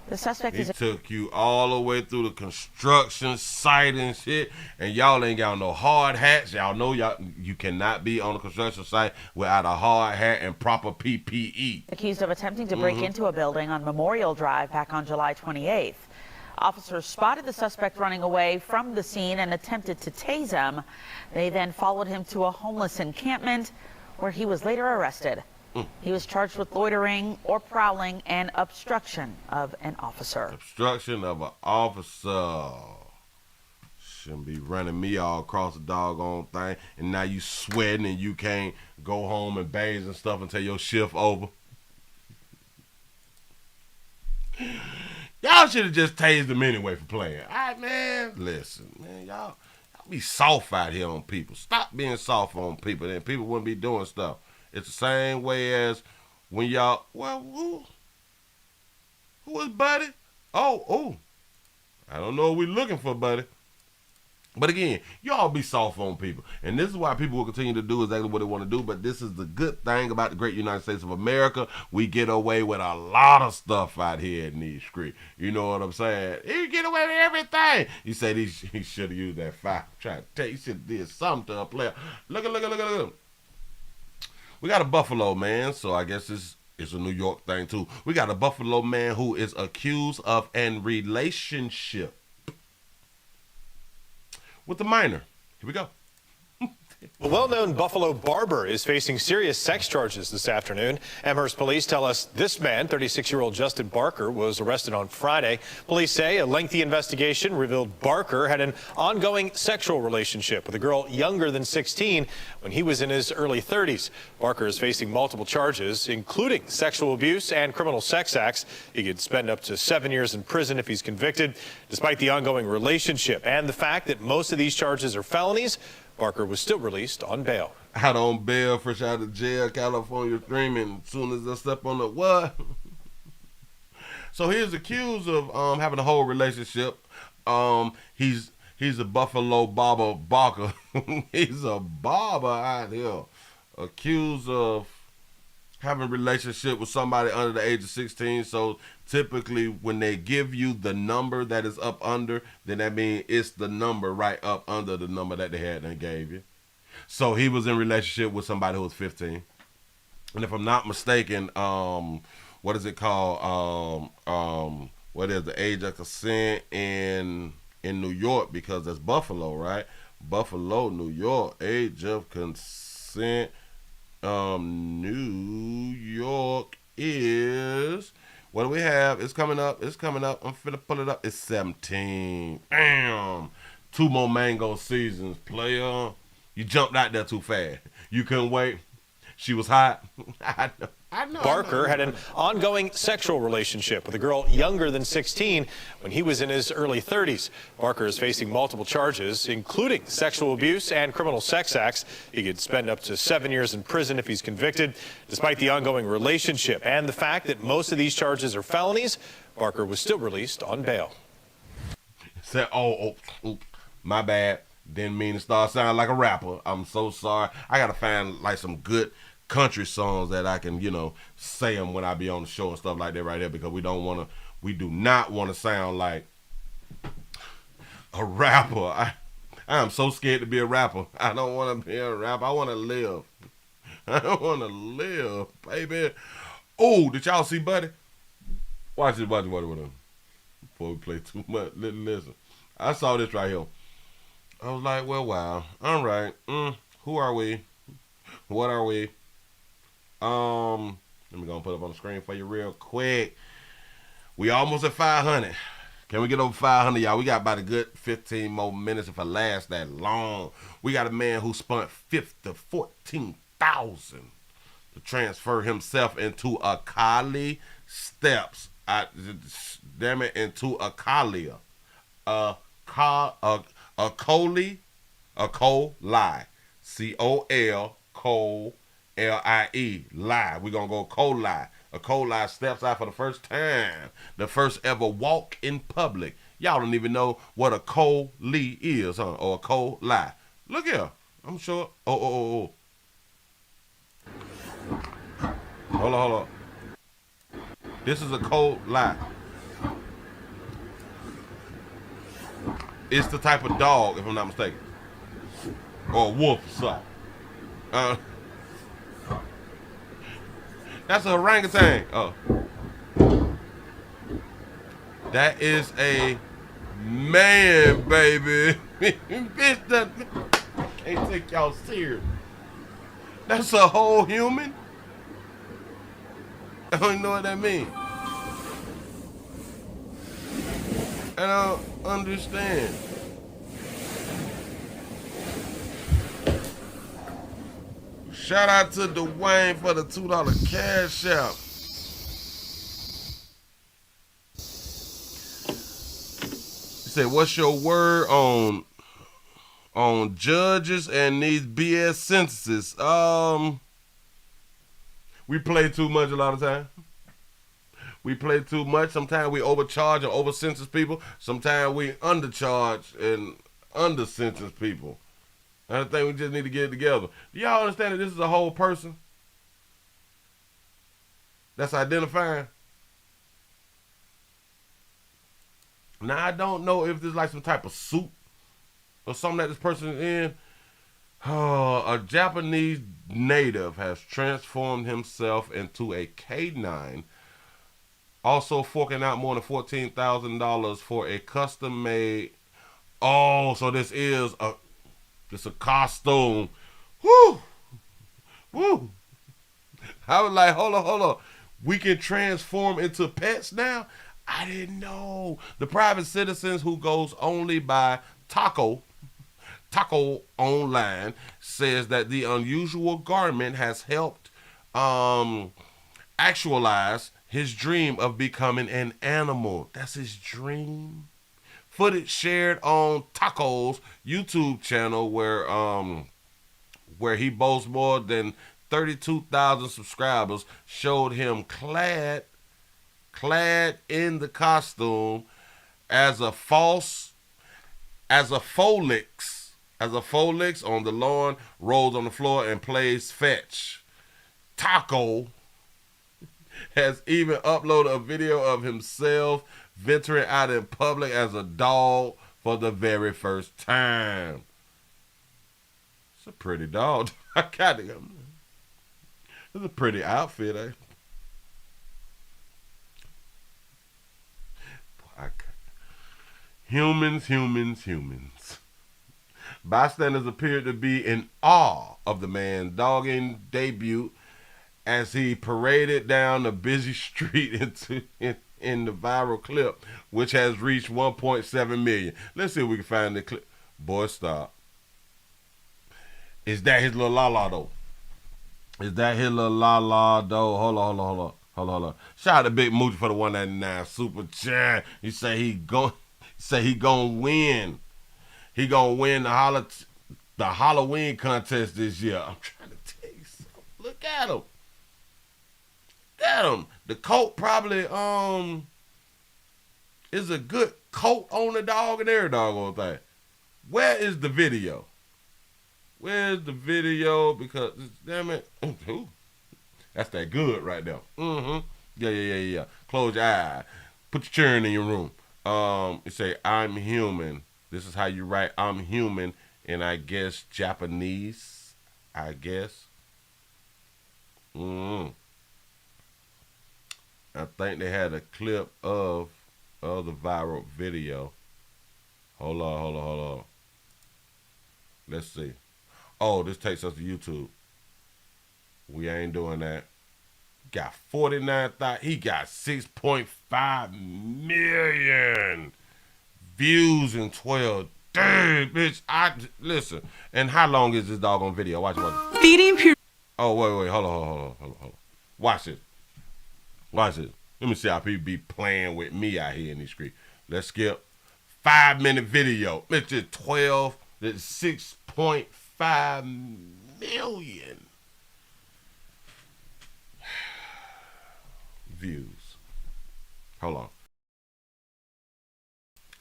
The suspect He took you all the way through the construction site and shit, and y'all ain't got no hard hats. Y'all know you cannot be on a construction site without a hard hat and proper PPE. Accused of attempting to break into a building on Memorial Drive back on July 28th. Officers spotted the suspect running away from the scene and attempted to tase him. They then followed him to a homeless encampment where he was later arrested. He was charged with loitering or prowling and obstruction of an officer. Obstruction of an officer. Shouldn't be running me all across the doggone thing. And now you sweating and you can't go home and bathe and stuff until your shift over. Y'all should have just tased him anyway for playing. All right, man. Listen, man, y'all be soft out here on people. Stop being soft on people, and people wouldn't be doing stuff. It's the same way as when y'all, who is Buddy? Oh, I don't know what we're looking for, Buddy. But again, y'all be soft on people. And this is why people will continue to do exactly what they want to do. But this is the good thing about the great United States of America. We get away with a lot of stuff out here in these streets. You know what I'm saying? You get away with everything. You said he should have used that fire. I'm trying to tell you, he should have did something to a player. Look. We got a Buffalo man, so I guess it's a New York thing too. We got a Buffalo man who is accused of a relationship with a minor. Here we go. A well-known Buffalo barber is facing serious sex charges this afternoon. Amherst police tell us this man, 36-year-old Justin Barker, was arrested on Friday. Police say a lengthy investigation revealed Barker had an ongoing sexual relationship with a girl younger than 16 when he was in his early 30s. Barker is facing multiple charges, including sexual abuse and criminal sex acts. He could spend up to 7 years in prison if he's convicted. Despite the ongoing relationship and the fact that most of these charges are felonies, Barker was still released on bail. Out on bail, fresh out of jail, California screaming, as soon as I step on the what? So he's accused of having a whole relationship. He's a Buffalo barber. He's a barber out here, accused of having a relationship with somebody under the age of 16. So typically when they give you the number that is up under, then that means it's the number right up under the number that they had and gave you. So he was in a relationship with somebody who was 15. And if I'm not mistaken, what is it called? What is the age of consent in New York? Because that's Buffalo, right? Buffalo, New York, age of consent. New York is, what do we have? It's coming up. I'm finna pull it up. It's 17. Bam. 2 more mango seasons, player. You jumped out there too fast. You couldn't wait. She was hot. I know. Barker had an ongoing sexual relationship with a girl younger than 16 when he was in his early 30s. Barker is facing multiple charges, including sexual abuse and criminal sex acts. He could spend up to 7 years in prison if he's convicted. Despite the ongoing relationship and the fact that most of these charges are felonies, Barker was still released on bail. Said, my bad. Didn't mean to start sounding like a rapper. I'm so sorry. I gotta find like some good country songs that I can, say them when I be on the show and stuff like that right there, because we do not want to sound like a rapper. I am so scared to be a rapper. I don't want to be a rapper. I want to live. I don't want to live, baby. Oh, did y'all see Buddy? Watch it. Before we play too much. Listen. I saw this right here. I was like, well, wow. All right. Who are we? What are we? Let me go and put it up on the screen for you real quick. We almost at 500. Can we get over 500, y'all? We got about a good 15 more minutes if it lasts that long. We got a man who spent $14,000 to transfer himself into a Kali steps. Damn it, into a Kalia. A coli, C-O-L, L-I-E, lie. We're going to go coli. A coli steps out for the first time. The first ever walk in public. Y'all don't even know what a coli is, huh? Or a coli. Look here. I'm sure. Oh. Hold on. This is a coli. It's the type of dog, if I'm not mistaken. Or a wolf or something. That's an orangutan. Oh. That is a man, baby. Bitch, I can't take y'all serious. That's a whole human? I don't even know what that means. I don't understand. Shout out to Dwayne for the $2 cash out. He said, what's your word on judges and these BS sentences? We play too much a lot of time. We play too much. Sometimes we overcharge or over-sentence people. Sometimes we undercharge and under-sentence people. I think we just need to get it together. Do y'all understand that this is a whole person that's identifying? Now, I don't know if there's like some type of suit or something that this person is in. A Japanese native has transformed himself into a canine, also forking out more than $14,000 for a custom-made. Oh, so this is a costume. Woo! I was like, hold on. We can transform into pets now? I didn't know. The private citizens who goes only by Taco Online says that the unusual garment has helped actualize his dream of becoming an animal. That's his dream? Footage shared on Taco's YouTube channel where he boasts more than 32,000 subscribers showed him clad in the costume as a faux on the lawn, rolls on the floor, and plays fetch. Taco has even uploaded a video of himself venturing out in public as a dog for the very first time. It's a pretty dog. It's a pretty outfit, eh? Humans. Bystanders appeared to be in awe of the man's dogging debut as he paraded down a busy street in the viral clip, which has reached 1.7 million. Let's see if we can find the clip. Boy, stop. Is that his little la-la, though? Hold on. Shout out to Big Moochie for the 199 super chat. He say he gonna win. He gonna win the Halloween contest this year. I'm trying to tell you something. Look at him. The coat probably is a good coat on the dog and every doggone thing. Where is the video? Where's the video? Because damn it, that's that good right there. Yeah. Close your eye. Put your churn in your room. It say I'm human. This is how you write I'm human in, I guess, Japanese. I guess. I think they had a clip of the viral video. Hold on. Let's see. Oh, this takes us to YouTube. We ain't doing that. Got 49,000. He got 6.5 million views in 12 days, bitch. Listen. And how long is this doggone video? Watch it. Feeding pure. Oh, wait. Hold on. Watch it. Let me see how people be playing with me out here in these streets. Let's skip 5-minute video. It's just 6.5 million views. Hold on.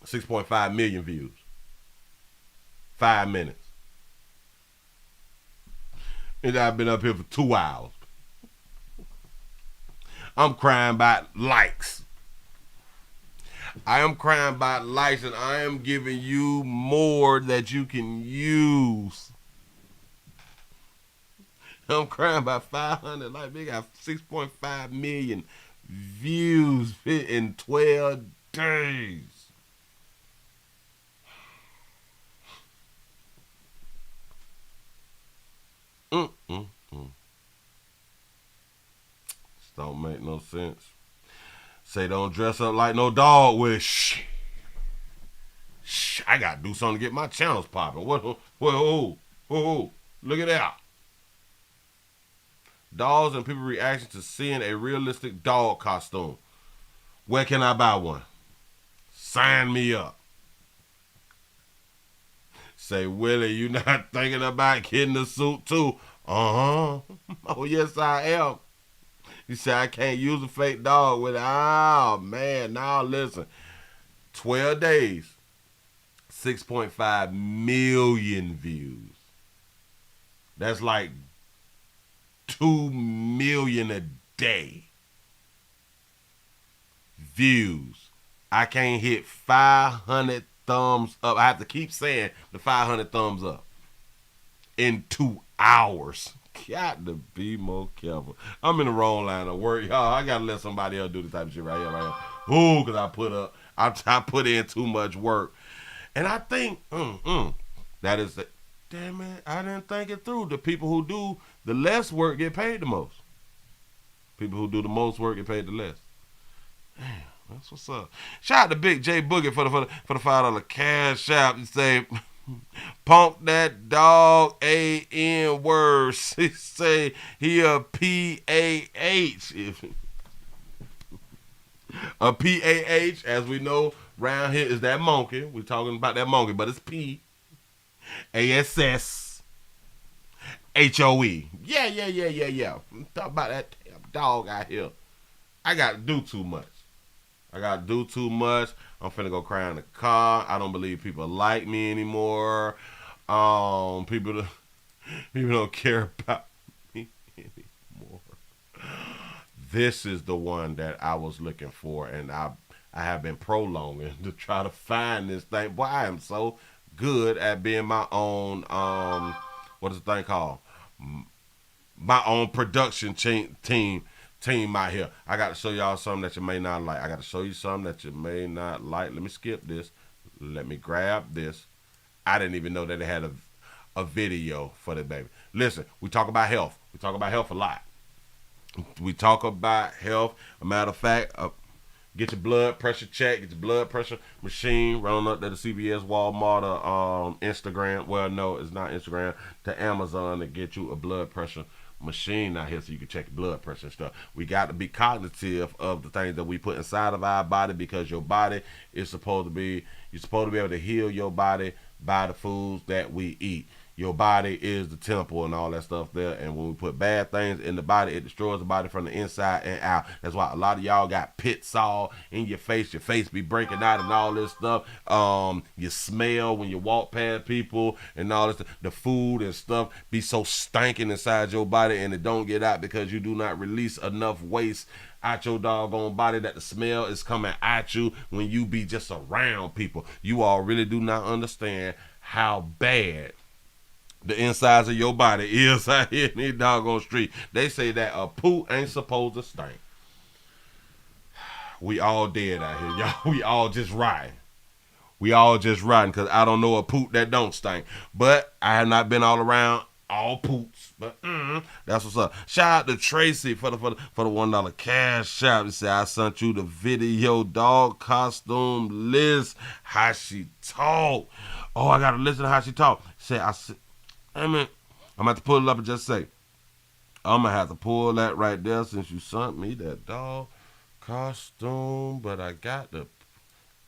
6.5 million views. 5 minutes. And I've been up here for 2 hours. I'm crying about likes. I am crying about likes, and I am giving you more that you can use. I'm crying about 500 likes. They got 6.5 million views in 12 days. Don't make no sense. Say don't dress up like no dog with shh. I gotta do something to get my channels popping. Whoa. Look at that. Dogs and people reaction to seeing a realistic dog costume. Where can I buy one? Sign me up. Say, Willie, you not thinking about getting a suit too? Oh, yes, I am. You say I can't use a fake dog with it. Oh, man. Now listen. 12 days. 6.5 million views. That's like 2 million a day. Views. I can't hit 500 thumbs up. I have to keep saying the 500 thumbs up in 2 hours. Got to be more careful. I'm in the wrong line of work, y'all. I gotta let somebody else do this type of shit right here. Ooh, cause I put in too much work, and I think that is the damn it. I didn't think it through. The people who do the less work get paid the most. People who do the most work get paid the less. Damn, that's what's up. Shout out to Big J Boogie for the $5 cash app and say. Punk that dog A-N words. He say he a P-A-H. A P-A-H, as we know, Round here is that monkey. We're talking about that monkey, but it's P-A-S-S-H-O-E. Yeah. Talk about that damn dog out here. I got to do too much. I'm finna go cry in the car. I don't believe people like me anymore. People don't care about me anymore. This is the one that I was looking for, and I have been prolonging to try to find this thing. Boy, I am so good at being my own, what is the thing called? My own production team out here. I got to show y'all something that you may not like. Let me skip this. Let me grab this. I didn't even know that they had a video for the baby. Listen, we talk about health. We talk about health a lot. We talk about health. A matter of fact, get your blood pressure checked. Get your blood pressure machine. Run up to the CVS, Walmart, or Instagram. Well, no, it's not Instagram. To Amazon to get you a blood pressure machine out here so you can check your blood pressure and stuff. We got to be cognitive of the things that we put inside of our body, because your body is supposed to be, you're supposed to be able to heal your body by the foods that we eat. Your body is the temple and all that stuff there, and when we put bad things in the body, it destroys the body from the inside and out. That's why a lot of y'all got pits all in your face be breaking out and all this stuff. You smell when you walk past people and all this. The food and stuff be so stinking inside your body, and it don't get out because you do not release enough waste out your doggone body that the smell is coming at you when you be just around people. You all really do not understand how bad the insides of your body is out here in these doggone street. They say that a poo ain't supposed to stink. We all dead out here, y'all. We all just riding. Because I don't know a poop that don't stink. But I have not been all around all poops. But that's what's up. Shout out to Tracy for the $1 cash app. He said, I sent you the video, dog costume list. How she talk. Oh, I got to listen to how she talk. I'm going to have to pull it up and just say, I'm going to have to pull that right there since you sent me that dog costume. But I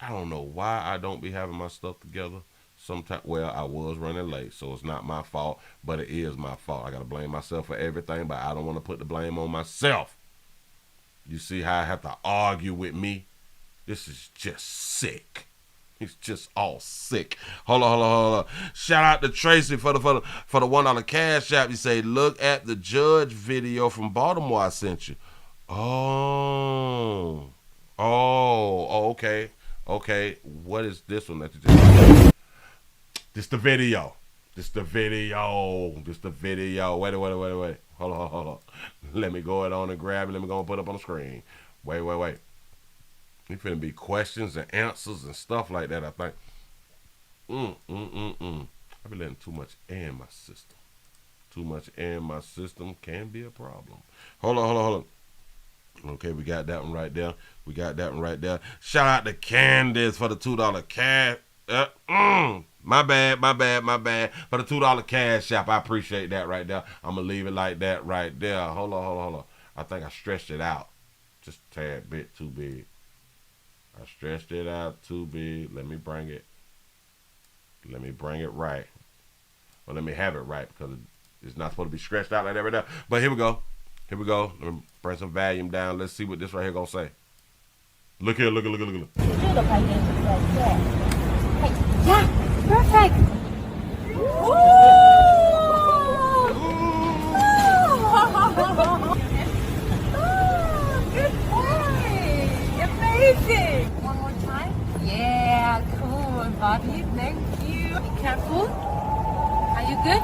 don't know why I don't be having my stuff together. Sometimes, well, I was running late, so it's not my fault, but it is my fault. I got to blame myself for everything, but I don't want to put the blame on myself. You see how I have to argue with me? This is just sick. He's just all sick. Hold on. Shout out to Tracy for the $1 cash app. He say, look at the judge video from Baltimore I sent you. Oh, okay. What is this one that you just? This the video. Wait. Hold on. Let me go on and grab it. Let me go and put it up on the screen. Wait. It's finna be questions and answers and stuff like that, I think. I've been letting too much air in my system. Too much air in my system can be a problem. Hold on. Okay, we got that one right there. Shout out to Candace for the $2 cash. My bad. For the $2 cash app, I appreciate that right there. I'm going to leave it like that right there. Hold on. I think I stretched it out just a tad bit too big. I stretched it out too big. Let me bring it right. Or let me have it right, because it's not supposed to be stretched out like that right now. But here we go. Let me bring some volume down. Let's see what this right here gonna say. Look here. Yeah, perfect. Good boy. Amazing. One more time. Yeah, cool, Bobby. Thank you. Be careful. Are you good?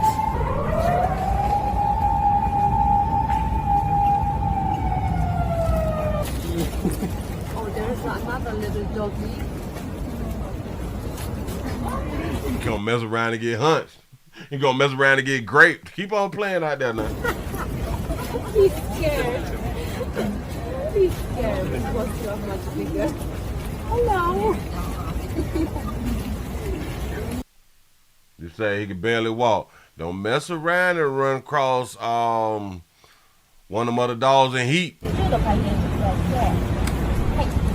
Oh, there's another little doggy. You gonna mess around and get hunched. You gonna mess around and get graped. Keep on playing out there now. He's scared. He's scared because you're much bigger. Hello. You say he can barely walk. Don't mess around and run across one of them other dogs in heat.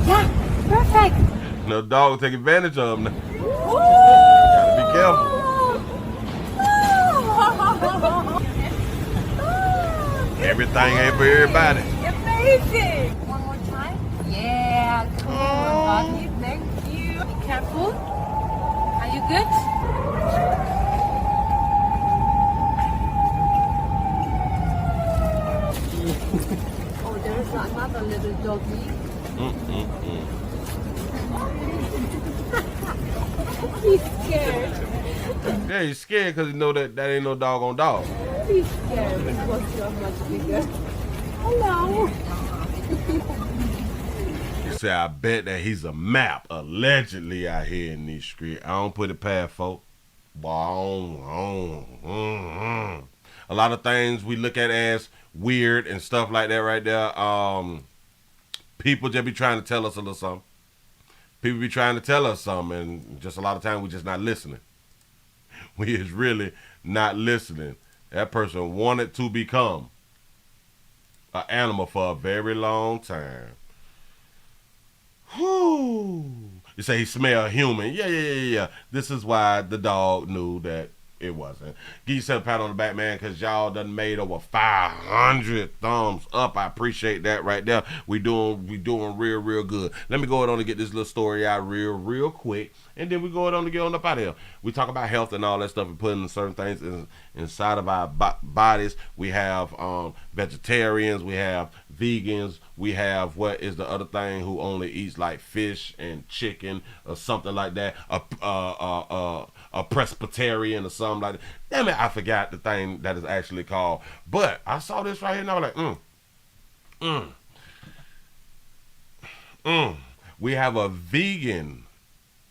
Yeah, perfect. No dog will take advantage of them. Gotta be careful. Everything ain't for everybody. Amazing! One more time. Yeah, come on, Bobby. Thank you. Be careful. Are you good? Oh, there's another little doggy. He's scared. Yeah, he's scared because he know that ain't no doggone dog. He's scared because you're much bigger. Hello. You say, I bet that he's a map, allegedly, out here in these streets. I don't put it past folk. A lot of things we look at as weird and stuff like that right there. People just be trying to tell us a little something. People be trying to tell us something, and just a lot of times we just not listening. We is really not listening. That person wanted to become an animal for a very long time. Whew. You say he smell human. Yeah. This is why the dog knew that it wasn't. Give yourself a pat on the back, man, because y'all done made over 500 thumbs up. I appreciate that right there. We doing real good. Let me go on and get this little story out real quick, and then we go on to get on up out of here. We talk about health and all that stuff and putting certain things inside of our bodies. We have vegetarians, we have vegans, we have, what is the other thing, who only eats like fish and chicken or something like that, a Presbyterian or something like that. Damn it, I forgot the thing that is actually called. But I saw this right here and I was like, we have a vegan.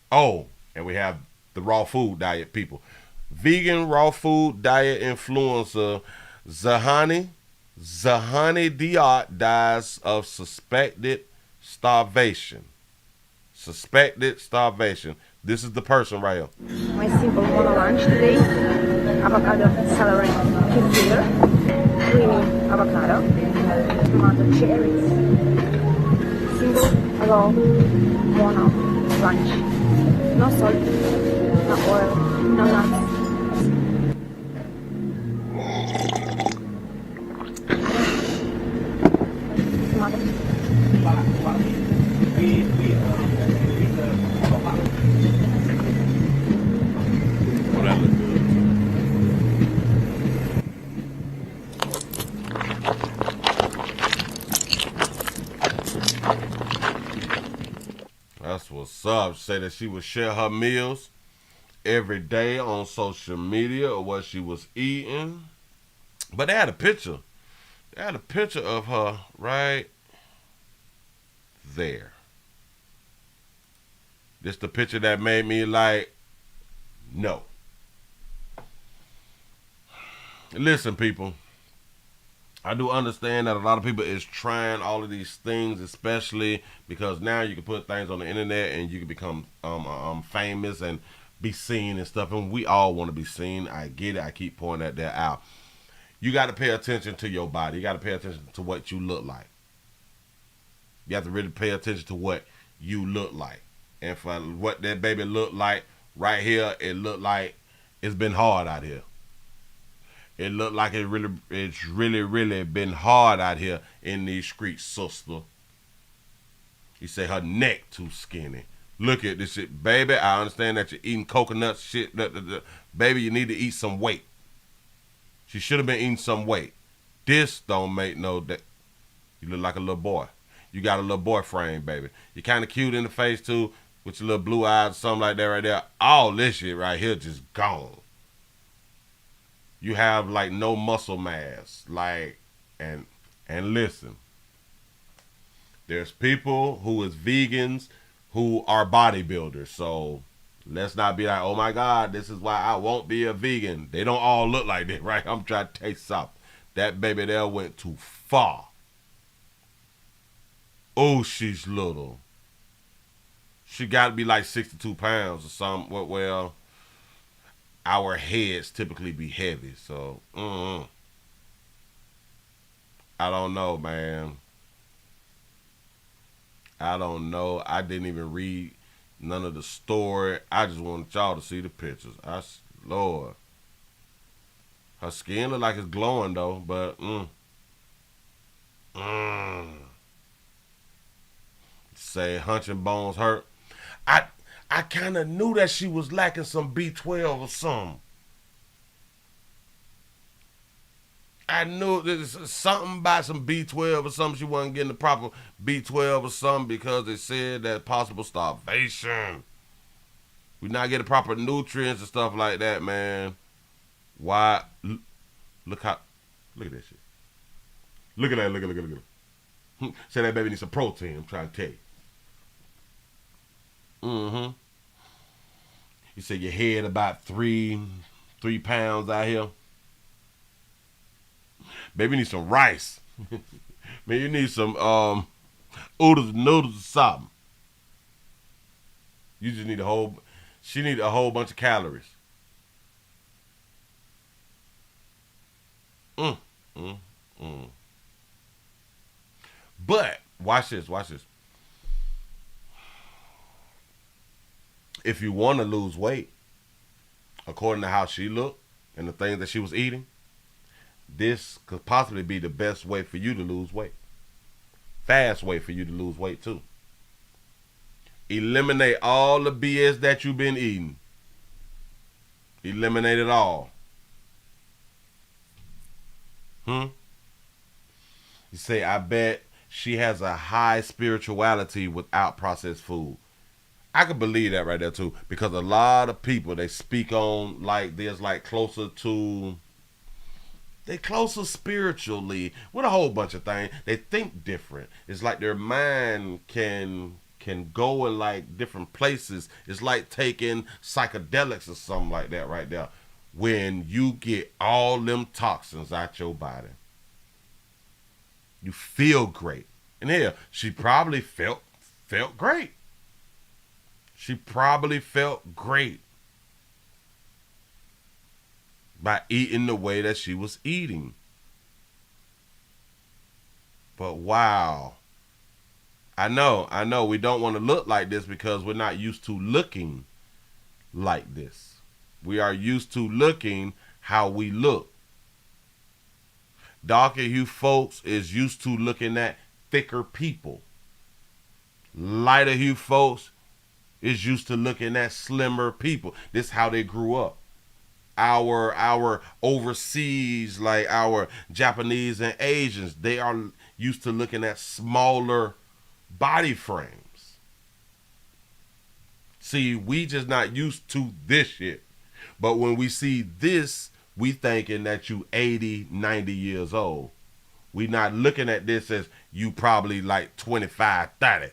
Oh, and we have the raw food diet people. Vegan raw food diet influencer Zahani Diot dies of suspected starvation. This is the person right here. My simple mono lunch today: avocado, celery, cucumber, creamy avocado, tomato cherries. Simple, raw, mono lunch. No salt, no oil, no nuts. That's what's up. Say that she would share her meals every day on social media or what she was eating. But they had a picture. They had a picture of her right there. This the picture that made me like, no. Listen, people. I do understand that a lot of people is trying all of these things, especially because now you can put things on the internet and you can become famous and be seen and stuff. And we all want to be seen. I get it. I keep pointing that out. You got to pay attention to your body. You got to pay attention to what you look like. You have to really pay attention to what you look like. And for what that baby looked like right here, it looked like it's been hard out here. It looked like it's really been hard out here in these streets, sister. You say her neck too skinny. Look at this shit. Baby, I understand that you're eating coconut shit. Baby, you need to eat some weight. She should have been eating some weight. This don't make no... You look like a little boy. You got a little boy frame, baby. You're kind of cute in the face, too, with your little blue eyes or something like that right there. All this shit right here just gone. You have, like, no muscle mass. Like, and listen. There's people who is vegans who are bodybuilders. So let's not be like, oh, my God, this is why I won't be a vegan. They don't all look like that, right? I'm trying to taste something. That baby there went too far. Oh, she's little. She got to be like 62 pounds or something. Well, our heads typically be heavy. So, I don't know, man. I don't know. I didn't even read none of the story. I just wanted y'all to see the pictures. Lord. Her skin look like it's glowing though, but say hunching bones hurt. I kind of knew that she was lacking some B12 or something. I knew there's something about some B12 or something. She wasn't getting the proper B12 or something because they said that possible starvation. We not getting proper nutrients and stuff like that, man. Why? Look at that shit. Look at that. Look at it. Say that baby needs some protein. I'm trying to tell you. You say your head about 3 pounds out here. Baby need some rice. Man, you need some oodles and noodles or something. You just need she need a whole bunch of calories. But watch this. If you want to lose weight, according to how she looked and the things that she was eating, this could possibly be the best way for you to lose weight. Fast way for you to lose weight too. Eliminate all the BS that you've been eating. Eliminate it all. You say, I bet she has a high spirituality without processed food. I could believe that right there too, because a lot of people, they speak on like there's like closer spiritually with a whole bunch of things. They think different. It's like their mind can go in like different places. It's like taking psychedelics or something like that right there. When you get all them toxins out your body, you feel great. And here, she probably felt great. She probably felt great by eating the way that she was eating. But wow. I know we don't want to look like this because we're not used to looking like this. We are used to looking how we look. Darker hue folks is used to looking at thicker people. Lighter hue folks is used to looking at slimmer people. This is how they grew up. Our overseas, like our Japanese and Asians, they are used to looking at smaller body frames. See, we just not used to this shit. But when we see this, we thinking that you 80, 90 years old. We not looking at this as you probably like 25, 30.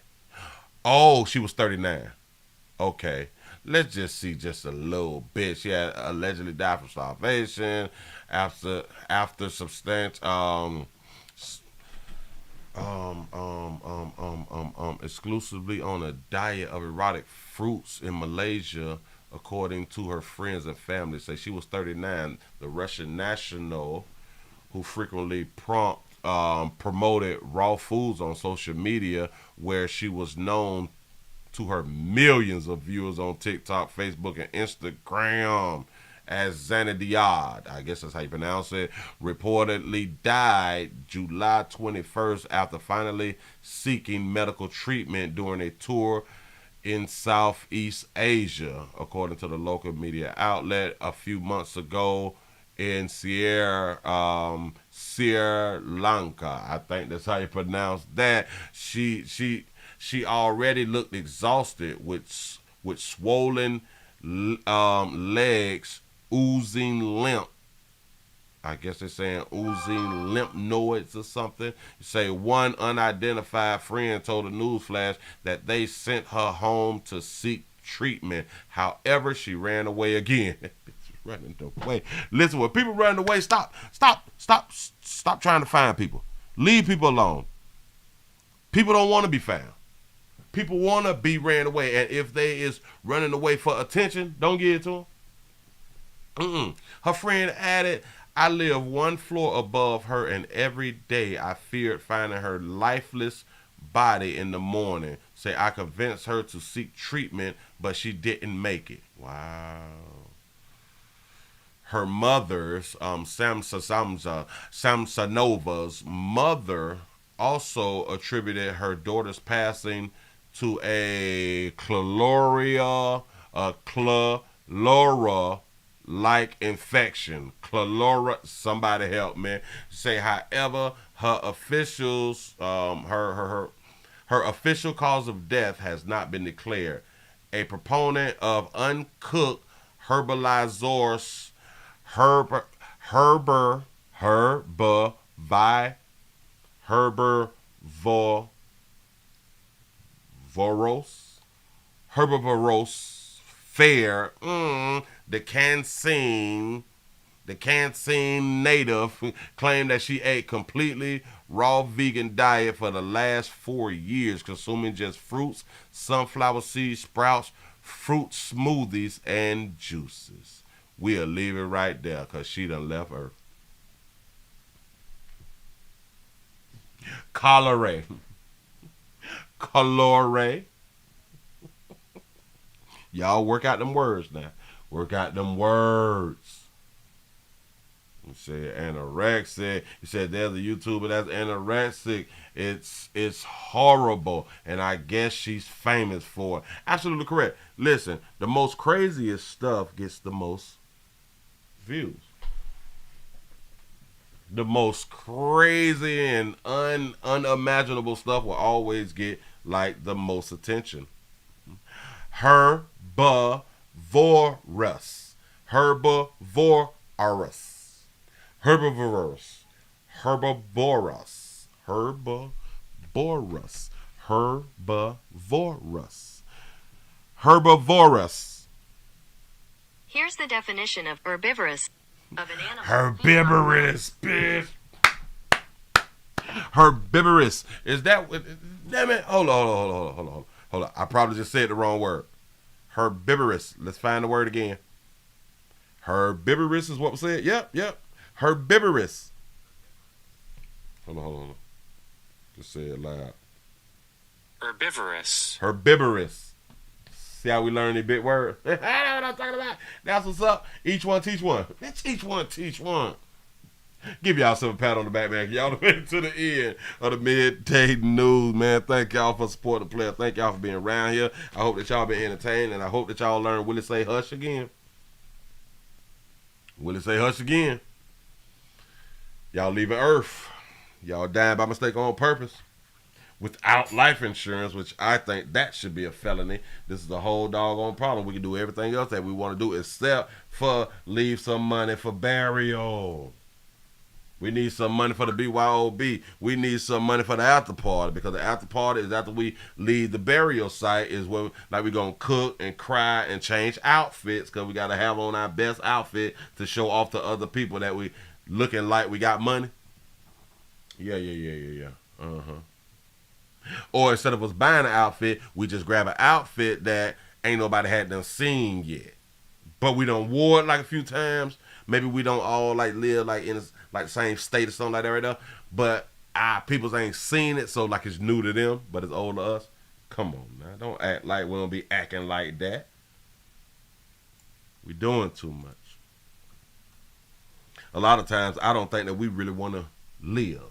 Oh, she was 39. Okay. Let's just see just a little bit. She had allegedly died from starvation after substantial exclusively on a diet of erotic fruits in Malaysia, according to her friends and family. Say she was 39. The Russian national, who frequently promoted raw foods on social media, where she was known to her millions of viewers on TikTok, Facebook, and Instagram as Zanadiad, I guess that's how you pronounce it, reportedly died July 21st after finally seeking medical treatment during a tour in Southeast Asia, according to the local media outlet. A few months ago in Sri Lanka, I think that's how you pronounce that, she already looked exhausted with swollen legs, oozing lymph. I guess they're saying oozing lymph nodes or something. Say one unidentified friend told a newsflash that they sent her home to seek treatment. However, she ran away again. Running away. Listen, when people run away, stop trying to find people. Leave people alone. People don't want to be found. People want to be ran away, and if they is running away for attention, don't give it to them. Her friend added, I live one floor above her, and every day I feared finding her lifeless body in the morning. Say, I convinced her to seek treatment, but she didn't make it. Wow. Her mother's, Samsonova's mother also attributed her daughter's passing to a chlorella-like infection. Somebody help me. Say, however, her officials, her official cause of death has not been declared. A proponent of uncooked herbalizors, herbivorous fare, the Cancine native claimed that she ate completely raw vegan diet for the last 4 years, consuming just fruits, sunflower seeds, sprouts, fruit smoothies, and juices. We'll leave it right there because she done left Earth. Calore. Y'all work out them words now. Work out them words. You said anorexic. You said there's a YouTuber that's anorexic. It's horrible. And I guess she's famous for it. Absolutely correct. Listen, the most craziest stuff gets the most views. The most crazy and unimaginable stuff will always get like the most attention. Herbivorous. Here's the definition of herbivorous. Of an animal. Herbivorous, bitch. Herbivorous. Is that? Damn it! Hold on. I probably just said the wrong word. Herbivorous. Let's find the word again. Herbivorous is what we said. Yep. Herbivorous. Hold on. Just say it loud. Herbivorous. See how we learn these big words? I know what I'm talking about. That's what's up. Each one teach one. Let's each one teach one. Give y'all some pat on the back, man. Y'all made it to the end of the midday news, man. Thank y'all for supporting the player. Thank y'all for being around here. I hope that y'all been entertained, and I hope that y'all learn Willie say hush again. Willie say hush again. Y'all leaving Earth. Y'all dying by mistake on purpose. Without life insurance, which I think that should be a felony. This is the whole doggone problem. We can do everything else that we want to do except for leave some money for burial. We need some money for the BYOB. We need some money for the after party, because the after party is after we leave the burial site, is where like we're going to cook and cry and change outfits, because we got to have on our best outfit to show off to other people that we looking like we got money. Yeah. Or instead of us buying an outfit, we just grab an outfit that ain't nobody had them seen yet, but we done wore it like a few times. Maybe we don't all like live like in like the same state or something like that right now, but our peoples ain't seen it, so like it's new to them, but it's old to us. Come on now, don't act like we don't be acting like that. We doing too much. A lot of times I don't think that we really want to live.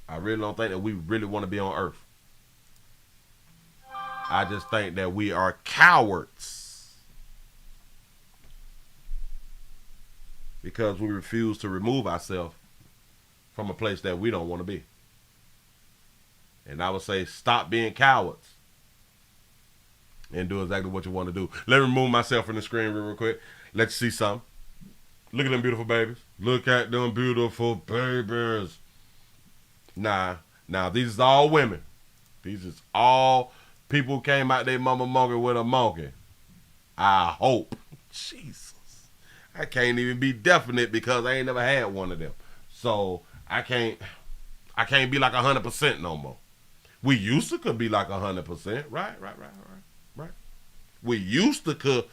I really don't think that we really want to be on Earth. I just think that we are cowards because we refuse to remove ourselves from a place that we don't want to be. And I would say stop being cowards and do exactly what you want to do. Let me remove myself from the screen real quick. Let's see something. Look at them beautiful babies. Look at them beautiful babies. Nah, these is all women. These is all people who came out their mama monkey with a monkey. I hope. Jesus. I can't even be definite because I ain't never had one of them. So I can't be like 100% no more. We used to could be like 100%. Right. We used to could.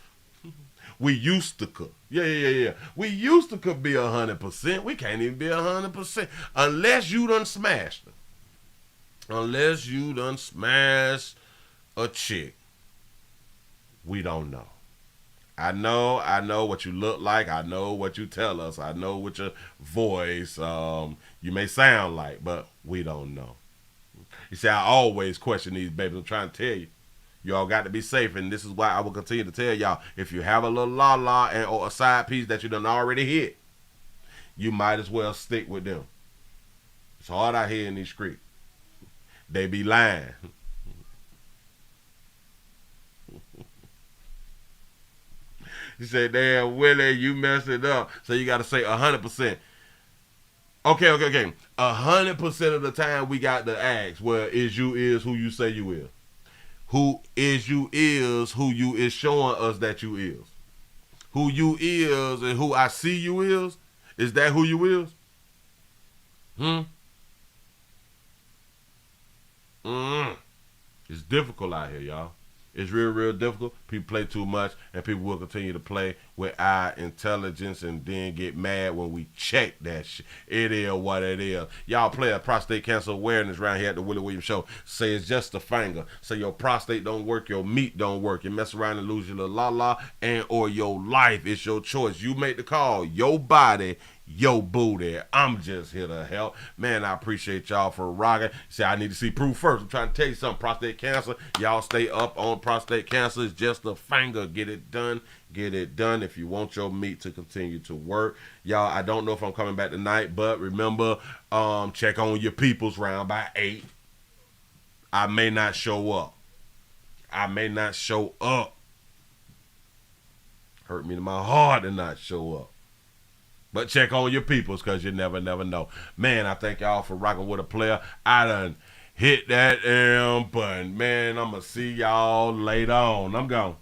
Yeah. We used to could be 100%. We can't even be 100% unless you done smashed them. Unless you done smashed a chick, we don't know. I know what you look like. I know what you tell us. I know what your voice you may sound like, but we don't know. You see, I always question these babies. I'm trying to tell you. Y'all got to be safe, and this is why I will continue to tell y'all, if you have a little la-la or a side piece that you done already hit, you might as well stick with them. It's hard out here in these streets. They be lying. He said, damn, Willie, you messed it up. So you got to say 100%. Okay. 100% of the time we got to ask, well, is you is who you say you is. Who is you is who you is showing us that you is. Who you is and who I see you is that who you is? It's difficult out here, y'all. It's real difficult. People play too much, and people will continue to play with our intelligence and then get mad when we check that shit. It is what it is. Y'all play a prostate cancer awareness around here at the Willie Williams Show. Say it's just a finger. Say your prostate don't work, your meat don't work. You mess around and lose your little la-la and or your life. It's your choice. You make the call. Your body, your booty. I'm just here to help. Man, I appreciate y'all for rocking. See, I need to see proof first. I'm trying to tell you something. Prostate cancer. Y'all stay up on prostate cancer. It's just a finger. Get it done. Get it done if you want your meat to continue to work. Y'all, I don't know if I'm coming back tonight, but remember, check on your peoples round by 8. I may not show up. Hurt me to my heart to not show up. But check on your peoples, because you never know. Man, I thank y'all for rocking with a player. I done hit that button. Man, I'm going to see y'all later on. I'm gone.